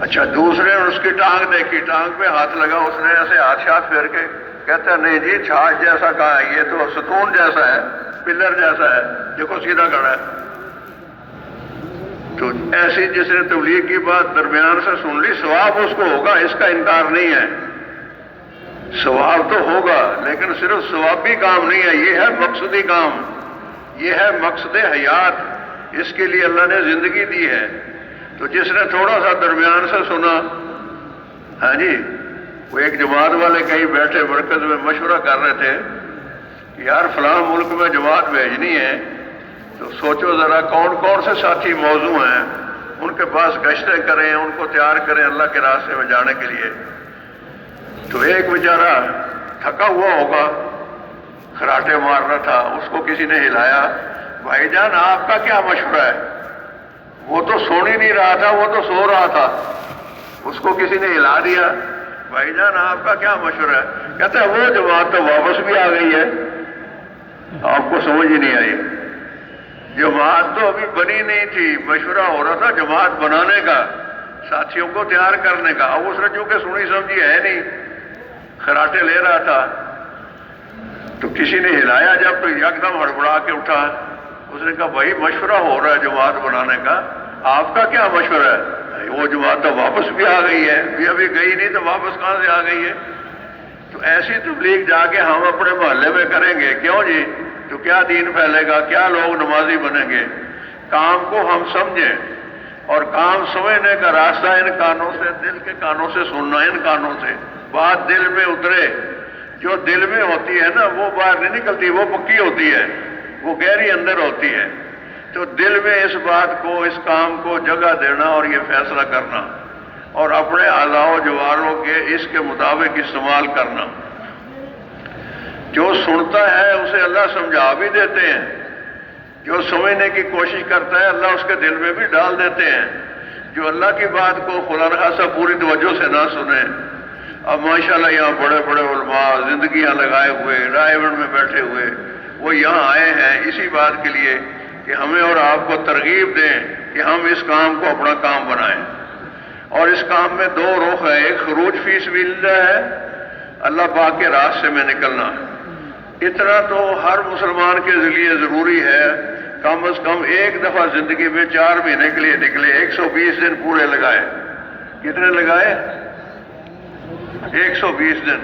اچھا دوسرے نے اس کی ٹانگ دیکھی، ٹانگ پہ ہاتھ لگا، اس نے ایسے ہاتھ پھیر کے کہتا ہے نہیں جی چھاچ جیسا کہا ہے، یہ تو ستون جیسا ہے، پلر جیسا ہے، دیکھو سیدھا کھڑا ہے۔ تو ایسی جس نے تبلیغ کی بات درمیان سے سن لی، ثواب اس کو ہوگا، اس کا انکار نہیں ہے، ثواب تو ہوگا، لیکن صرف ثوابی کام نہیں ہے، یہ ہے مقصدی کام، یہ ہے مقصد حیات، اس کے لیے اللہ نے زندگی دی ہے۔ تو جس نے تھوڑا سا درمیان سے سنا، ہاں جی، وہ ایک جماعت والے کہیں بیٹھے مرکز میں مشورہ کر رہے تھے کہ یار فلاں ملک میں جماعت بھیجنی ہے، تو سوچو ذرا کون کون سے ساتھی موضوع ہیں، ان کے پاس گشتیں کریں، ان کو تیار کریں اللہ کے راستے میں جانے کے لیے۔ تو ایک بیچارہ تھکا ہوا ہوگا، خراٹے مار رہا تھا، اس کو کسی نے ہلایا، بھائی جان آپ کا کیا مشورہ ہے؟ وہ تو سن ہی نہیں رہا تھا، وہ تو سو رہا تھا، اس کو کسی نے ہلا دیا، بھائی جان آپ کا کیا مشورہ ہے؟ کہتا ہے وہ جماعت تو واپس بھی آ گئی ہے۔ آپ کو سمجھ ہی نہیں آئی، جماعت تو ابھی بنی نہیں تھی، مشورہ ہو رہا تھا جماعت بنانے کا، ساتھیوں کو تیار کرنے کا۔ اب اس نے چونکہ سنی سمجھی ہے نہیں، خراٹے لے رہا تھا، تو کسی نے ہلایا جب تو یکدم ہڑبڑا کے اٹھا. اس نے کہا بھائی مشورہ ہو رہا ہے جماعت بنانے کا, آپ کا کیا مشورہ ہے؟ وہ جماعت تو واپس بھی آ گئی ہے, ابھی گئی نہیں تو واپس کہاں سے آ گئی ہے؟ تو ایسی تبلیغ جا کے ہم اپنے محلے میں کریں گے کیوں جی؟ تو کیا دین پھیلے گا, کیا لوگ نمازی بنیں گے؟ کام کو ہم سمجھیں, اور کام سمجھنے کا راستہ ان کانوں سے, دل کے کانوں سے سننا, ان کانوں سے بات دل میں اترے. جو دل میں ہوتی ہے نا وہ باہر نہیں نکلتی, وہ پکی ہوتی ہے, وہ گہری اندر ہوتی ہے. تو دل میں اس بات کو, اس کام کو جگہ دینا اور یہ فیصلہ کرنا, اور اپنے اعضاء و جواروں کے اس کے مطابق استعمال کرنا. جو سنتا ہے اسے اللہ سمجھا بھی دیتے ہیں, جو سمجھنے کی کوشش کرتا ہے اللہ اس کے دل میں بھی ڈال دیتے ہیں. جو اللہ کی بات کو خدا نخواستہ پوری توجہ سے نہ سنے. اب ماشاءاللہ یہاں بڑے بڑے علماء زندگیاں لگائے ہوئے رائے گڑھ میں بیٹھے ہوئے, وہ یہاں آئے ہیں اسی بات کے لیے کہ ہمیں اور آپ کو ترغیب دیں کہ ہم اس کام کو اپنا کام بنائیں. اور اس کام میں دو رخ ہے, ایک خروج فی سبیل اللہ ہے, اللہ پاک کے راستے میں نکلنا. اتنا تو ہر مسلمان کے لیے ضروری ہے, کم از کم ایک دفعہ زندگی میں 4 مہینے کے لیے نکلے, 120 دن پورے لگائے. کتنے لگائے؟ 120 دن.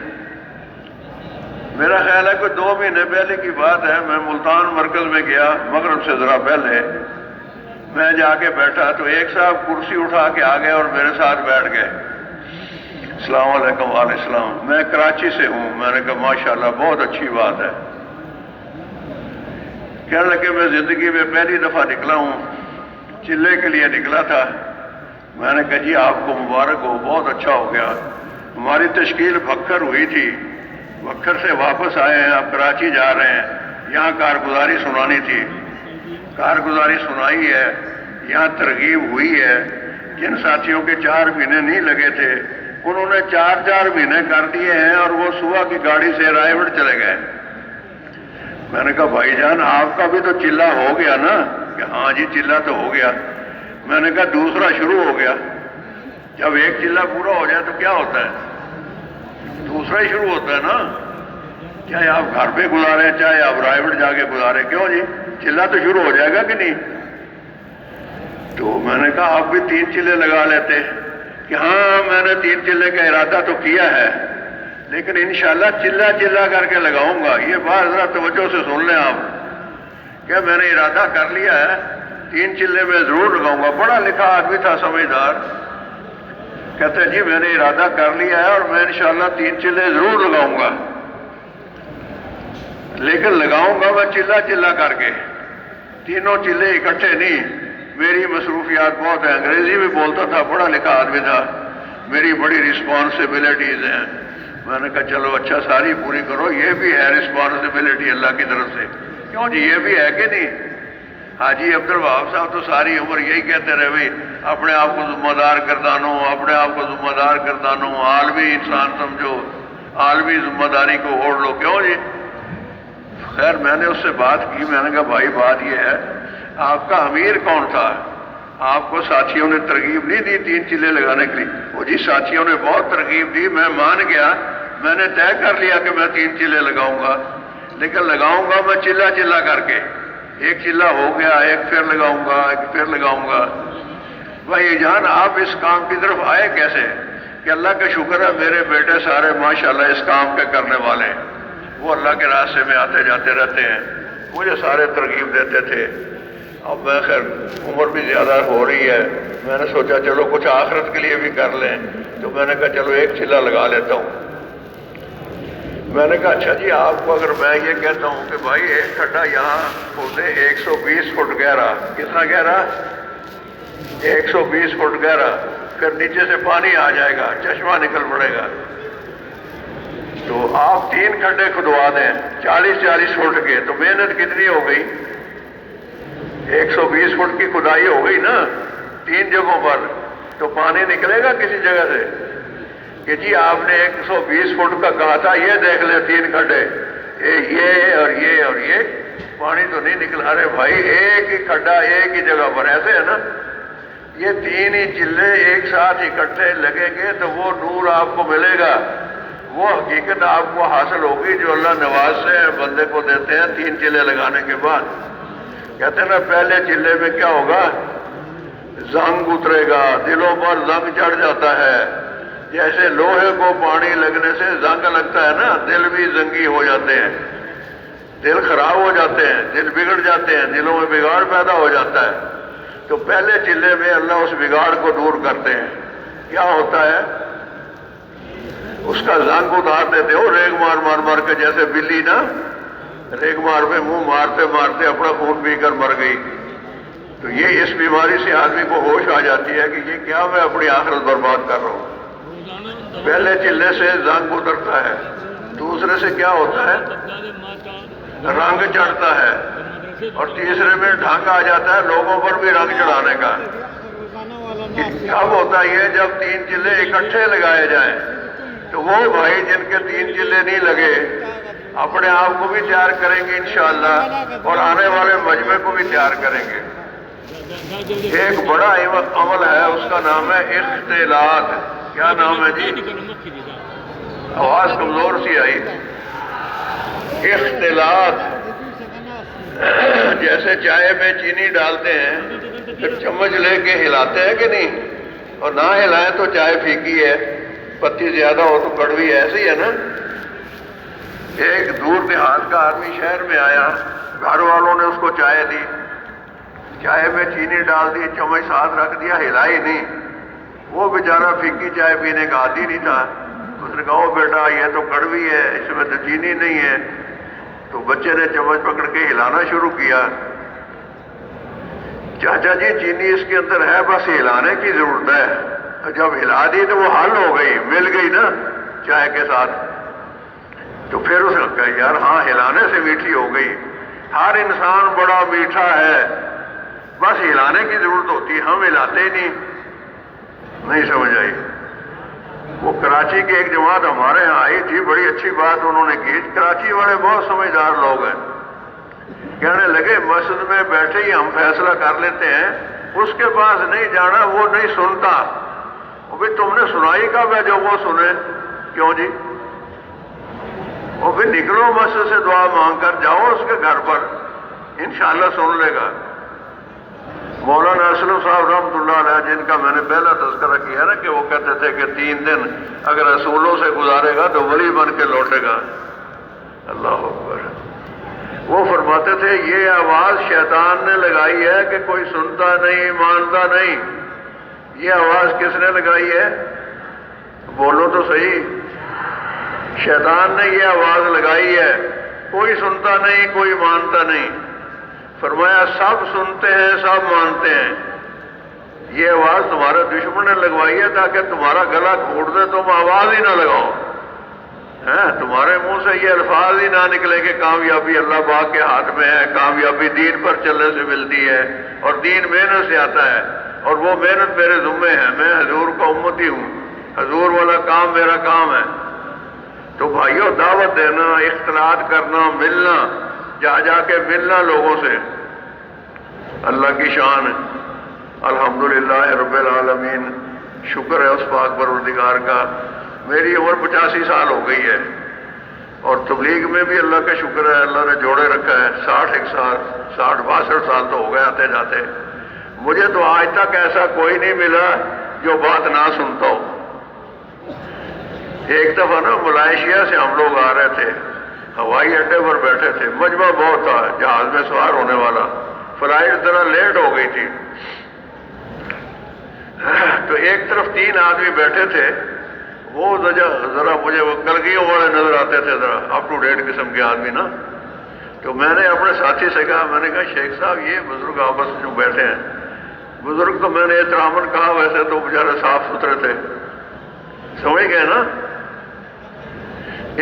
میرا خیال ہے کوئی 2 مہینے پہلے کی بات ہے, میں ملتان مرکز میں گیا مغرب سے ذرا پہلے. میں جا کے بیٹھا تو ایک صاحب کرسی اٹھا کے آ گئے اور میرے ساتھ بیٹھ گئے. السلام علیکم. وعلیکم السلام. میں کراچی سے ہوں. میں نے کہا ماشاءاللہ بہت اچھی بات ہے. کہنے لگے میں زندگی میں پہلی دفعہ نکلا ہوں, چلے کے لیے نکلا تھا. میں نے کہا جی آپ کو مبارک ہو, بہت اچھا ہو گیا. ہماری تشکیل بھکر ہوئی تھی, بھکر سے واپس آئے ہیں, اب کراچی جا رہے ہیں. یہاں کارگزاری سنانی تھی, کارگزاری سنائی ہے, یہاں ترغیب ہوئی ہے. جن ساتھیوں کے 4 مہینے نہیں لگے تھے انہوں نے 4 مہینے کر دیے ہیں, اور وہ صبح کی گاڑی سے رائے گڑھ چلے گئے. میں نے کہا بھائی جان آپ کا بھی تو چلہ ہو گیا نا؟ کہ ہاں جی چلہ تو ہو گیا. میں نے کہا دوسرا شروع ہو گیا. جب ایک چلہ پورا ہو جائے تو کیا ہوتا ہے؟ دوسرا ہی شروع ہوتا ہے نا. چاہے آپ گھر پہ گزاریں چاہے آپ رائے گڑھ جا کے گزاریں, کیوں جی چلہ تو شروع ہو جائے گا کہ نہیں؟ تو میں نے کہا آپ بھی 3 چلے لگا لیتے. کہ ہاں میں نے 3 چلے کا ارادہ تو کیا ہے, لیکن انشاءاللہ چلہ چلہ کر کے لگاؤں گا. یہ بات ذرا توجہ سے سن لیں آپ. کیا میں نے ارادہ کر لیا ہے 3 چلے میں ضرور لگاؤں گا. پڑھا لکھا آدمی تھا, سمجھدار. کہتے جی میں نے ارادہ کر لیا ہے اور میں انشاءاللہ 3 چلے ضرور لگاؤں گا, لیکن لگاؤں گا میں چلہ چلہ کر کے, 3 چلے اکٹھے نہیں. میری مصروفیات بہت ہیں, انگریزی میں بولتا تھا, پڑھا لکھا آدمی تھا, میری بڑی رسپانسبلٹیز ہیں. میں نے کہا چلو اچھا ساری پوری کرو. یہ بھی ہے رسپانسبلٹی اللہ کی طرف سے, کیوں جی یہ بھی ہے کہ نہیں؟ حاجی عبد الوہاب صاحب تو ساری عمر یہی کہتے رہے بھائی اپنے آپ کو ذمہ دار گردانو, اپنے آپ کو ذمہ دار گردانو, عالمی انسان سمجھو, عالمی ذمہ داری کو اوڑھ لو. کیوں جی؟ خیر میں نے اس سے بات کی. میں نے کہا بھائی بات یہ ہے آپ کا امیر کون تھا؟ آپ کو ساتھیوں نے ترغیب نہیں دی 3 چلے لگانے کے لیے؟ وہ جی ساتھیوں نے بہت ترغیب دی, میں مان گیا, میں نے طے کر لیا کہ میں 3 چلے لگاؤں گا, لیکن لگاؤں گا میں چلہ چلہ کر کے. ایک چلہ ہو گیا, ایک پھر لگاؤں گا, ایک پھر لگاؤں گا. بھائی جان آپ اس کام کی طرف آئے کیسے؟ کہ اللہ کا شکر ہے میرے بیٹے سارے ماشاءاللہ اس کام کے کرنے والے, وہ اللہ کے راستے میں آتے جاتے رہتے ہیں, مجھے سارے ترغیب دیتے تھے. اب میں خیر عمر بھی زیادہ ہو رہی ہے, میں نے سوچا چلو کچھ آخرت کے لیے بھی کر لیں, تو میں نے کہا چلو ایک چلہ لگا لیتا ہوں. میں نے کہا اچھا جی آپ کو اگر میں یہ کہتا ہوں کہ بھائی ایک کھڈا یہاں کھودے 120 فٹ گہرا, کتنا گہرا؟ 120 فٹ گہرا, پھر نیچے سے پانی آ جائے گا, چشمہ نکل پڑے گا, تو آپ 3 کھڈے کھدوا دیں 40-40 فٹ کے, تو محنت کتنی ہو گئی؟ 120 فٹ کی کھدائی ہو گئی نا 3 جگہوں پر. تو پانی نکلے گا کسی جگہ سے؟ کہ جی آپ نے 120 فٹ کا کہا تھا, یہ دیکھ لیں 3 کھڈے, یہ اور یہ اور یہ, پانی تو نہیں نکلا. ارے بھائی ایک ہی کھڈا ایک ہی جگہ پر, ایسے ہے نا. یہ 3 ہی چلے ایک ساتھ اکٹھے لگیں گے تو وہ نور آپ کو ملے گا. وہ حقیقت آپ کو حاصل ہوگی جو اللہ نواز سے بندے کو دیتے ہیں 3 چلے لگانے کے بعد. کہتے ہیں نا پہلے چلے میں کیا ہوگا؟ زنگ اترے گا، دلوں پر زنگ چڑھ جاتا ہے. جیسے لوہے کو پانی لگنے سے زنگ لگتا ہے نا، دل بھی زنگی ہو جاتے ہیں، دل خراب ہو جاتے ہیں، دل بگڑ جاتے ہیں، دلوں میں بگاڑ پیدا ہو جاتا ہے. تو پہلے چلے میں اللہ اس بگاڑ کو دور کرتے ہیں. کیا ہوتا ہے؟ اس کا زنگ اتار دیتے ہو، ریگ مار مار مار کے، جیسے بلی نا ریگ مار میں منہ مارتے مارتے اپنا خون پی کر مر گئی. تو یہ اس بیماری سے آدمی کو ہوش آ جاتی ہے کہ یہ کیا میں اپنی آخرت برباد کر رہا ہوں. پہلے چلے سے زنگ اترتا ہے. دوسرے سے کیا ہوتا ہے؟ رنگ چڑھتا ہے. اور تیسرے میں ڈھنگ آ جاتا ہے لوگوں پر بھی رنگ چڑھانے کا. کب ہوتا ہے یہ؟ جب 3 چلے اکٹھے لگائے جائیں. تو وہ بھائی جن کے 3 چلے نہیں لگے اپنے آپ کو بھی تیار کریں گے انشاءاللہ، اور آنے والے مجمع کو بھی تیار کریں گے. ایک بڑا عمل ہے، اس کا نام ہے اختلاط. کیا نام ہے جی؟ آواز کمزور سی آئی. اختلاط. جیسے چائے میں چینی ڈالتے ہیں پھر چمچ لے کے ہلاتے ہیں کہ نہیں، اور نہ ہلائیں تو چائے پھیکی ہے، پتی زیادہ ہو تو کڑوی ہے. ایسے ہی ہے نا. ایک دور دیہات کا آدمی شہر میں آیا، گھر والوں نے اس کو چائے دی، چائے میں چینی ڈال دی، چمچ ساتھ رکھ دیا، ہلائی نہیں. وہ بیچارہ پھیکی چائے پینے کا عادی نہیں تھا. اس نے کہا او بیٹا یہ تو کڑوی ہے، اس میں تو چینی نہیں ہے. تو بچے نے چمچ پکڑ کے ہلانا شروع کیا. چاچا جی چینی اس کے اندر ہے، بس ہلانے کی ضرورت ہے. جب ہلا دی تو وہ حل ہو گئی، مل گئی نا چائے کے ساتھ. تو پھر اس نے کہا یار ہاں ہلانے سے میٹھی ہو گئی. ہر انسان بڑا میٹھا ہے، بس ہلانے کی ضرورت ہوتی ہے، ہم ہلاتے ہی نہیں سمجھ آئی. وہ کراچی کی ایک جماعت ہمارے یہاں آئی تھی، بڑی اچھی بات انہوں نے کی. کراچی والے بہت سمجھدار لوگ ہیں. کہنے لگے مسجد میں بیٹھے ہی ہم فیصلہ کر لیتے ہیں، اس کے پاس نہیں جانا، وہ نہیں سنتا. وہ بھی تم نے سنائی کب ہے جو وہ سنے؟ کیوں جی؟ وہ بھی نکلو مسجد سے دعا مانگ کر جاؤ اس کے گھر پر، انشاءاللہ سن لے گا. مولانا اسلم صاحب رحمۃ اللہ علیہ، جن کا میں نے پہلا تذکرہ کیا نا کہ وہ کہتے تھے کہ 3 دن اگر رسولوں سے گزارے گا تو ولی بن کے لوٹے گا. اللہ اکبر. وہ فرماتے تھے یہ آواز شیطان نے لگائی ہے کہ کوئی سنتا نہیں، مانتا نہیں. یہ آواز کس نے لگائی ہے؟ بولو تو صحیح. شیطان نے یہ آواز لگائی ہے، کوئی سنتا نہیں، کوئی مانتا نہیں. فرمایا سب سنتے ہیں، سب مانتے ہیں. یہ آواز تمہارے دشمن نے لگوائی ہے تاکہ تمہارا گلا گھونٹ دے، تم آواز ہی نہ لگاؤ. تمہارے منہ سے یہ الفاظ ہی نہ نکلے کہ کامیابی اللہ پاک کے ہاتھ میں ہے، کامیابی دین پر چلنے سے ملتی ہے، اور دین محنت سے آتا ہے، اور وہ محنت میرے ذمے ہے. میں حضور کا امتی ہوں، حضور والا کام میرا کام ہے. تو بھائیوں دعوت دینا، اختلاط کرنا، ملنا، جا جا کے ملنا لوگوں سے. اللہ کی شان ہے. الحمدللہ رب العالمین. شکر ہے اس پاک پروردگار کا. میری عمر 85 سال ہو گئی ہے، اور تبلیغ میں بھی اللہ کا شکر ہے، اللہ نے جوڑے رکھا ہے. 61 سال، 62 سال تو ہو گئے آتے جاتے. مجھے تو آج تک ایسا کوئی نہیں ملا جو بات نہ سنتا ہو. ایک دفعہ نا ملائیشیا سے ہم لوگ آ رہے تھے، ہوائی اڈے پر بیٹھے تھے، مجمع بہت تھا، جہاز میں سوار ہونے والا. فلائٹ ذرا لیٹ ہو گئی تھی. تو ایک طرف 3 آدمی بیٹھے تھے، وہ ذرا مجھے وہ کلگیوں والے نظر آتے تھے، ذرا اپ ٹو ڈیٹ قسم کے آدمی نا. تو میں نے اپنے ساتھی سے کہا، میں نے کہا شیخ صاحب یہ بزرگ آپس میں جو بیٹھے ہیں، بزرگ تو میں نے احتراماً کہا، ویسے تو بیچارے صاف ستھرے تھے، سمجھ گئے نا،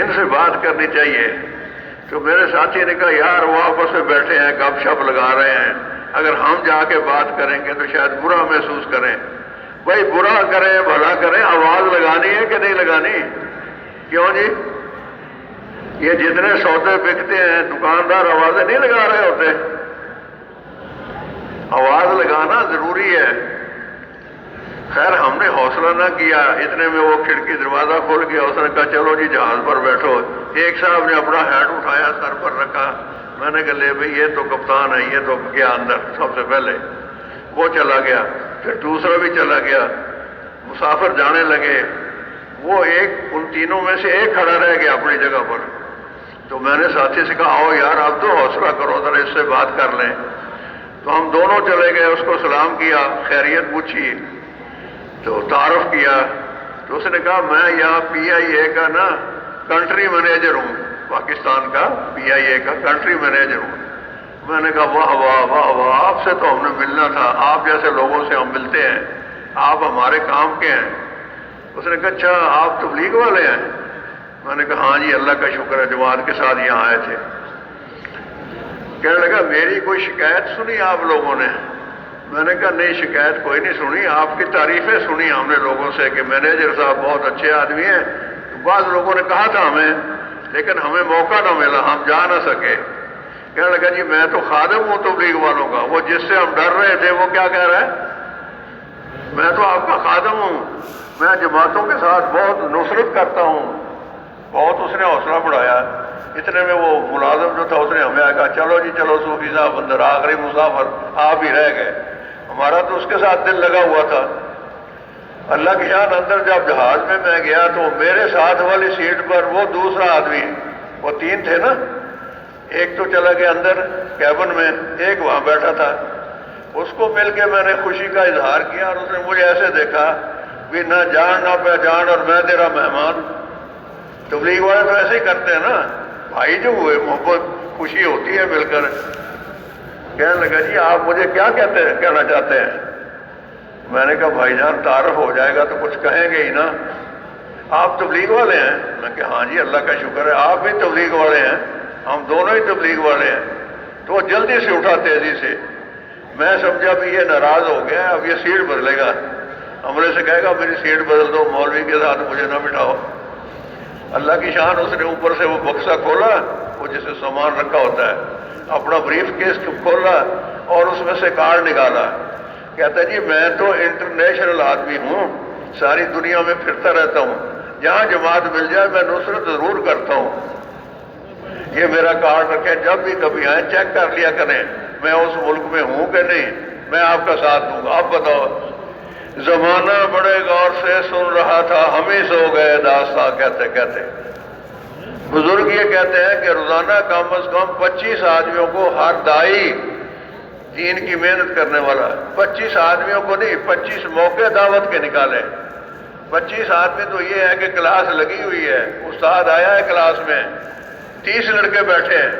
ان سے بات کرنی چاہیے. تو میرے ساتھی نے کہا یار وہ آپس میں بیٹھے ہیں، گپ شپ لگا رہے ہیں، اگر ہم جا کے بات کریں گے تو شاید برا محسوس کریں. بھائی برا کریں بھلا کریں، آواز لگانی ہے کہ نہیں لگانی؟ کیوں جی؟ یہ جتنے سودے بکتے ہیں دکاندار آوازیں نہیں لگا رہے ہوتے؟ آواز لگانا ضروری ہے. خیر ہم نے حوصلہ نہ کیا، اتنے میں وہ کھڑکی دروازہ کھول گیا، اس نے کہا چلو جی جہاز پر بیٹھو۔ ایک صاحب نے اپنا ہیڈ اٹھایا، سر پر رکھا، میں نے کہا لے بھائی یہ تو کپتان ہے، یہ تو گیا اندر سب سے پہلے، وہ چلا گیا، پھر دوسرا بھی چلا گیا، مسافر جانے لگے، وہ ان تینوں میں سے ایک کھڑا رہ گیا اپنی جگہ پر۔ تو میں نے ساتھی سے کہا آؤ یار اب تو حوصلہ کرو، ذرا اس سے بات کر لیں۔ تو ہم دونوں چلے گئے، اس کو سلام کیا، خیریت پوچھی، تو تعارف کیا۔ تو اس نے کہا میں یہاں پی آئی اے کا نا کنٹری مینیجر ہوں، پاکستان کا پی آئی اے کا کنٹری مینیجر ہوں۔ میں نے کہا واہ واہ واہ واہ، آپ سے تو ہم نے ملنا تھا، آپ جیسے لوگوں سے ہم ملتے ہیں، آپ ہمارے کام کے ہیں۔ اس نے کہا اچھا آپ تبلیغ والے ہیں؟ میں نے کہا ہاں جی اللہ کا شکر ہے، جماعت کے ساتھ یہاں آئے تھے۔ کہنے لگا میری کوئی شکایت سنی آپ لوگوں نے؟ میں نے کہا نہیں شکایت کوئی نہیں سنی، آپ کی تعریفیں سنی ہم نے لوگوں سے کہ مینیجر صاحب بہت اچھے آدمی ہیں۔ بعض لوگوں نے کہا تھا ہمیں، لیکن ہمیں موقع نہ ملا، ہم جا نہ سکے۔ کہنے لگا جی میں تو خادم ہوں تبلیغ والوں کا، وہ جس سے ہم ڈر رہے تھے وہ کیا کہہ رہا ہے؟ میں تو آپ کا خادم ہوں، میں جماعتوں کے ساتھ بہت نصرت کرتا ہوں۔ بہت اس نے حوصلہ بڑھایا۔ اتنے میں وہ ملازم جو تھا اس نے ہمیں کہا چلو جی چلو صوفی صاحب اندر، آخری مسافر آپ ہی رہ گئے۔ ہمارا تو اس کے ساتھ دل لگا ہوا تھا۔ اللہ کی شان اندر جب جہاز میں گیا تو میرے ساتھ والی سیٹ پر وہ دوسرا آدمی، وہ تین تھے نا، ایک تو چلا گیا اندر کیبن میں، ایک وہاں بیٹھا تھا۔ اس کو مل کے میں نے خوشی کا اظہار کیا اور اس نے مجھے ایسے دیکھا بھی نہ جان نہ پہچان اور میں تیرا مہمان۔ تبلیغ والے تو ایسے ہی کرتے ہیں نا، بھائی جو ہوئے محبت خوشی ہوتی ہے مل کر۔ کہنے لگا جی آپ مجھے کیا کہنا چاہتے ہیں؟ میں نے کہا بھائی جان تعارف ہو جائے گا تو کچھ کہیں گے ہی نا، آپ تبلیغ والے ہیں؟ میں کہ ہاں جی اللہ کا شکر ہے، آپ بھی تبلیغ والے ہیں، ہم دونوں ہی تبلیغ والے ہیں۔ تو وہ جلدی سے اٹھا تیزی سے، میں سمجھا بھی یہ ناراض ہو گیا، اب یہ سیٹ بدلے گا، ہمارے سے کہے گا میری سیٹ بدل دو، مولوی کے ساتھ مجھے نہ بٹھاؤ۔ اللہ کی شان اس نے اوپر سے وہ بکسا کھولا، وہ جسے سامان رکھا ہوتا ہے، اپنا بریف کیس کھولا اور اس میں سے کارڈ نکالا۔ کہتا جی میں تو انٹرنیشنل آدمی ہوں، ساری دنیا میں پھرتا رہتا ہوں، جہاں جماعت مل جائے میں نصرت ضرور کرتا ہوں۔ یہ میرا کارڈ رکھیں، جب بھی کبھی آئیں چیک کر لیا کریں میں اس ملک میں ہوں کہ نہیں، میں آپ کا ساتھ دوں گا۔ آپ بتاؤ، زمانہ بڑے غور سے سن رہا تھا، ہم ہی سو گئے داستاں کہتے کہتے۔ بزرگ یہ کہتے ہیں کہ روزانہ کم از کم 25 آدمیوں کو ہر دائی دین کی محنت کرنے والا، 25 آدمیوں کو نہیں، 25 موقع دعوت کے نکالے۔ 25 آدمی تو یہ ہے کہ کلاس لگی ہوئی ہے، استاد آیا ہے کلاس میں، 30 لڑکے بیٹھے ہیں،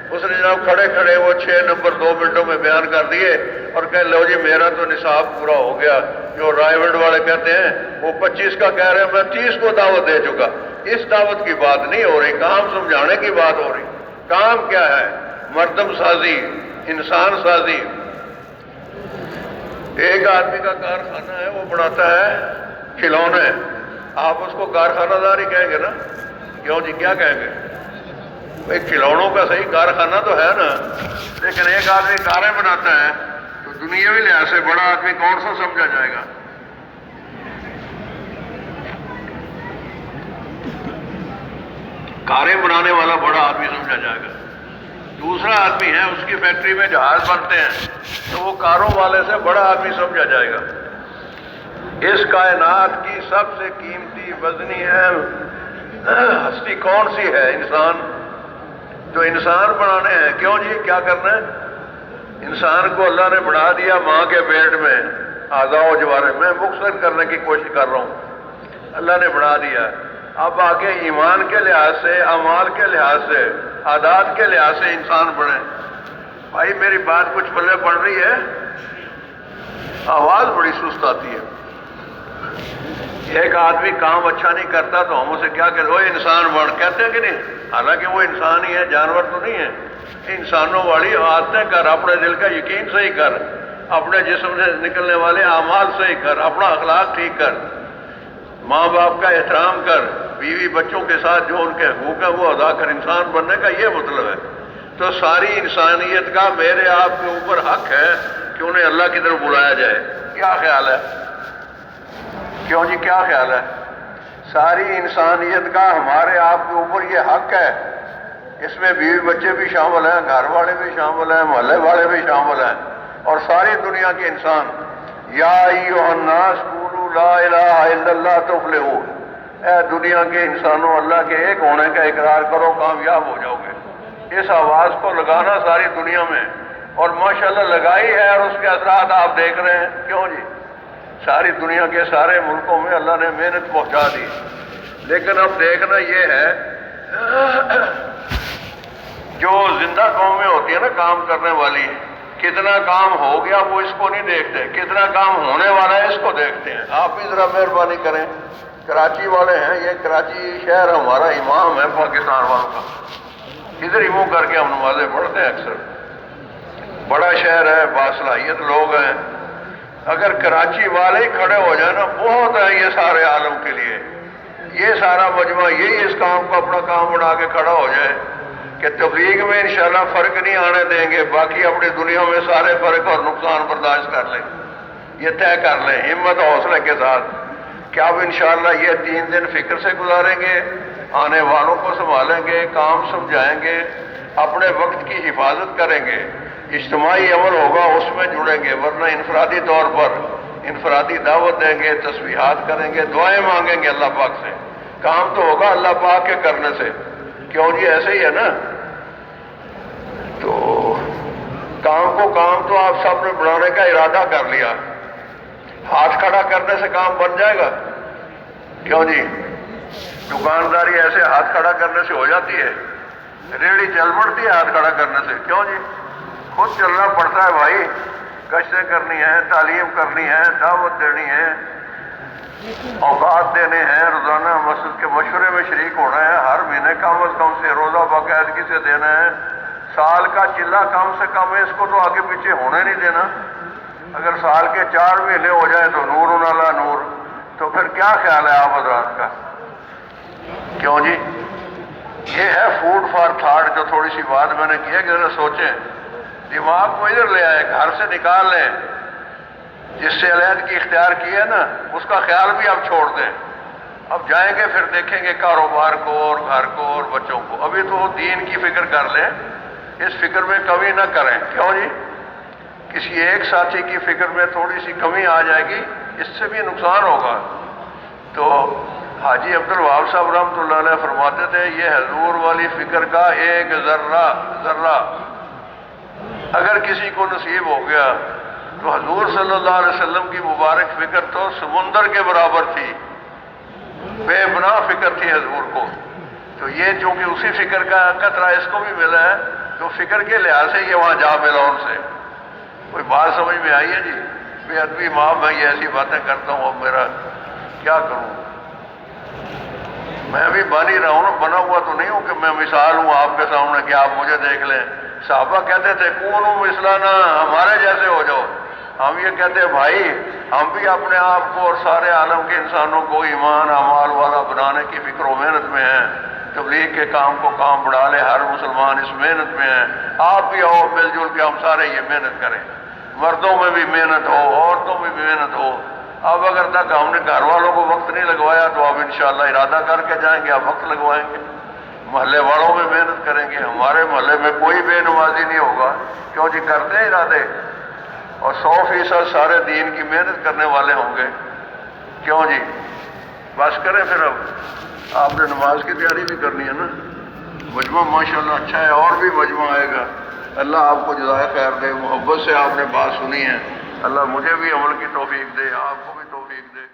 اس نے جناب کھڑے کھڑے وہ 6 نمبر 2 منٹوں میں بیان کر دیے اور کہ لو جی میرا تو نصاب پورا ہو گیا۔ جو رائے گڑھ والے کہتے ہیں وہ 25 کا کہہ رہے ہیں، میں 30 کو دعوت دے چکا۔ اس دعوت کی بات نہیں ہو رہی، کام سمجھانے کی بات ہو رہی۔ کام کیا ہے؟ مردم سازی، انسان سازی۔ ایک آدمی کا کارخانہ ہے، وہ بناتا ہے کھلونے، آپ اس کو کارخانہ دار ہی کہیں گے نا؟ کیوں جی کیا کہیں گے؟ بھائی کھلونوں کا صحیح کارخانہ تو ہے نا، لیکن ایک آدمی کاریں بناتا ہے تو دنیاوی لحاظ سے بڑا آدمی کون سا سمجھا جائے گا؟ کاریں بنانے والا بڑا آدمی سمجھا جائے گا۔ دوسرا آدمی ہے اس کی فیکٹری میں جہاز بنتے ہیں تو وہ کاروں والے سے بڑا آدمی سمجھا جائے گا۔ اس کائنات کی سب سے قیمتی وزنی ہے ہستی کون سی ہے؟ انسان۔ جو انسان بنانے ہیں، کیوں جی کیا کرنا ہے؟ انسان کو اللہ نے بنا دیا ماں کے پیٹ میں، اعضاء و جوارح میں مختصر کرنے کی کوشش کر رہا ہوں، اللہ نے بنا دیا۔ اب آگے ایمان کے لحاظ سے، اعمال کے لحاظ سے، عادات کے لحاظ سے انسان بنے۔ بھائی میری بات کچھ پلے پڑ رہی ہے؟ آواز بڑی سست آتی ہے۔ ایک آدمی کام اچھا نہیں کرتا تو ہم اسے کیا کہتے ہیں؟ وہ انسان بن، کہتے ہیں کہ نہیں؟ حالانکہ وہ انسان ہی ہے، جانور تو نہیں ہے۔ انسانوں والی عادتیں کر، اپنے دل کا یقین صحیح کر، اپنے جسم سے نکلنے والے اعمال صحیح کر، اپنا اخلاق ٹھیک کر، ماں باپ کا احترام کر، بیوی بچوں کے ساتھ جو ان کے حقوق ہیں وہ ادا کر۔ انسان بننے کا یہ مطلب ہے۔ تو ساری انسانیت کا میرے آپ کے اوپر حق ہے کہ انہیں اللہ کی طرف بلایا جائے۔ کیا خیال ہے؟ کیوں جی کیا خیال ہے؟ ساری انسانیت کا ہمارے آپ کے اوپر یہ حق ہے، اس میں بیوی بچے بھی شامل ہیں، گھر والے بھی شامل ہیں، محلے والے بھی شامل ہیں، اور ساری دنیا کے انسان۔ یا ایھا الناس قولوا لا الہ الا اللہ تفلحوا، اے دنیا کے انسانوں اللہ کے ایک ہونے کا اقرار کرو، کامیاب ہو جاؤ گے۔ اس آواز کو لگانا ساری دنیا میں، اور ماشاءاللہ لگائی ہے، اور اس کے اثرات آپ دیکھ رہے ہیں۔ کیوں جی؟ ساری دنیا کے سارے ملکوں میں اللہ نے محنت پہنچا دی، لیکن اب دیکھنا یہ ہے جو زندہ قومیں ہوتی ہیں نا کام کرنے والی، کتنا کام ہو گیا وہ اس کو نہیں دیکھتے، کتنا کام ہونے والا ہے اس کو دیکھتے ہیں۔ آپ بھی ذرا مہربانی کریں، کراچی والے ہیں، یہ کراچی شہر ہمارا امام ہے پاکستان والوں کا، ادھر ہی منہ کر کے ہم نمازیں پڑھتے ہیں اکثر، بڑا شہر ہے، باصلاحیت لوگ ہیں۔ اگر کراچی والے ہی کھڑے ہو جائیں نا، بہت ہے یہ سارے عالم کے لیے، یہ سارا مجمع یہی اس کام کو اپنا کام بنا کے کھڑا ہو جائے کہ تبلیغ میں انشاءاللہ فرق نہیں آنے دیں گے، باقی اپنی دنیا میں سارے فرق اور نقصان برداشت کر لیں، یہ طے کر لیں ہمت و حوصلے کے ساتھ کہ اب انشاءاللہ یہ 3 دن فکر سے گزاریں گے، آنے والوں کو سنبھالیں گے، کام سمجھائیں گے، اپنے وقت کی حفاظت کریں گے، اجتماعی عمل ہوگا اس میں جڑیں گے، ورنہ انفرادی طور پر انفرادی دعوت دیں گے، تسبیحات کریں گے، دعائیں مانگیں گے اللہ پاک سے، کام تو ہوگا اللہ پاک کے کرنے سے۔ کیوں جی ایسے ہی ہے نا؟ تو کام کو کام تو آپ سب نے بڑھانے کا ارادہ کر لیا، ہاتھ کھڑا کرنے سے کام بن جائے گا؟ کیوں جی؟ دکانداری ایسے ہاتھ کھڑا کرنے سے ہو جاتی ہے؟ ریڑھی چل پڑتی ہے ہاتھ کھڑا کرنے سے؟ کیوں جی؟ خود چلنا پڑتا ہے بھائی، گشتیں کرنی ہے، تعلیم کرنی ہے، دعوت دینی ہے، اوقات دینے ہیں، روزانہ مسجد کے مشورے میں شریک ہونا ہے، ہر مہینے کم از کم سے روزہ باقاعدگی سے دینا ہے، سال کا چلہ کم سے کم ہے، اس کو تو آگے پیچھے ہونے نہیں دینا۔ اگر سال کے 4 مہینے ہو جائے تو نور علی نور، تو پھر کیا خیال ہے آپ حضرات کا؟ کیوں جی؟ یہ ہے فوڈ فار تھاٹ، جو تھوڑی سی بات میں نے کی ہے کہ ذرا سوچیں، دماغ کو ادھر لے آئے، گھر سے نکال لیں، جس سے علیحدگی اختیار کی ہے نا اس کا خیال بھی آپ چھوڑ دیں۔ اب جائیں گے پھر دیکھیں گے کاروبار کو اور گھر کو اور بچوں کو، ابھی تو دین کی فکر کر لیں، اس فکر میں کمی نہ کریں۔ کیوں جی؟ کسی ایک ساتھی کی فکر میں تھوڑی سی کمی آ جائے گی، اس سے بھی نقصان ہوگا۔ تو حاجی عبدالوہاب صاحب رحمۃ اللہ علیہ فرماتے تھے، یہ حضور والی فکر کا ایک ذرہ اگر کسی کو نصیب ہو گیا تو حضور صلی اللہ علیہ وسلم کی مبارک فکر تو سمندر کے برابر تھی، بے پناہ فکر تھی حضور کو۔ تو یہ چونکہ اسی فکر کا قطرہ اس کو بھی ملا ہے، تو فکر کے لحاظ سے یہ وہاں جا ملا ان سے۔ کوئی بات سمجھ میں آئی ہے جی؟ بے ادبی معاف، میں یہ ایسی باتیں کرتا ہوں، اب میرا کیا کروں؟ میں بھی بانی رہا ہوں نا، بنا ہوا تو نہیں ہوں کہ میں مثال ہوں آپ کے سامنے کہ آپ مجھے دیکھ لیں۔ صحابہ کہتے تھے کونوا مثلنا، ہمارے جیسے ہو جاؤ۔ ہم یہ کہتے ہیں بھائی ہم بھی اپنے آپ کو اور سارے عالم کے انسانوں کو ایمان اعمال والا بنانے کی فکر و محنت میں ہیں، تبلیغ کے کام کو کام بڑھا لے، ہر مسلمان اس محنت میں ہے، آپ بھی آؤ مل جل کے ہم سارے یہ محنت کریں، مردوں میں بھی محنت ہو، عورتوں میں بھی محنت ہو۔ اب اگر تک ہم نے گھر والوں کو وقت نہیں لگوایا تو اب انشاءاللہ ارادہ کر کے جائیں گے، اب وقت لگوائیں گے، محلے والوں میں محنت کریں گے، ہمارے محلے میں کوئی بے نمازی نہیں ہوگا۔ کیوں جی؟ کرتے ہیں ارادے، اور 100% سارے دین کی محنت کرنے والے ہوں گے۔ کیوں جی؟ بس کریں پھر، اب آپ نے نماز کی تیاری بھی کرنی ہے نا۔ مجمع ماشاءاللہ اچھا ہے، اور بھی مجمع آئے گا، اللہ آپ کو جزائے خیر دے، محبت سے آپ نے بات سنی ہے، اللہ مجھے بھی عمل کی توفیق دے، آپ کو بھی توفیق دے۔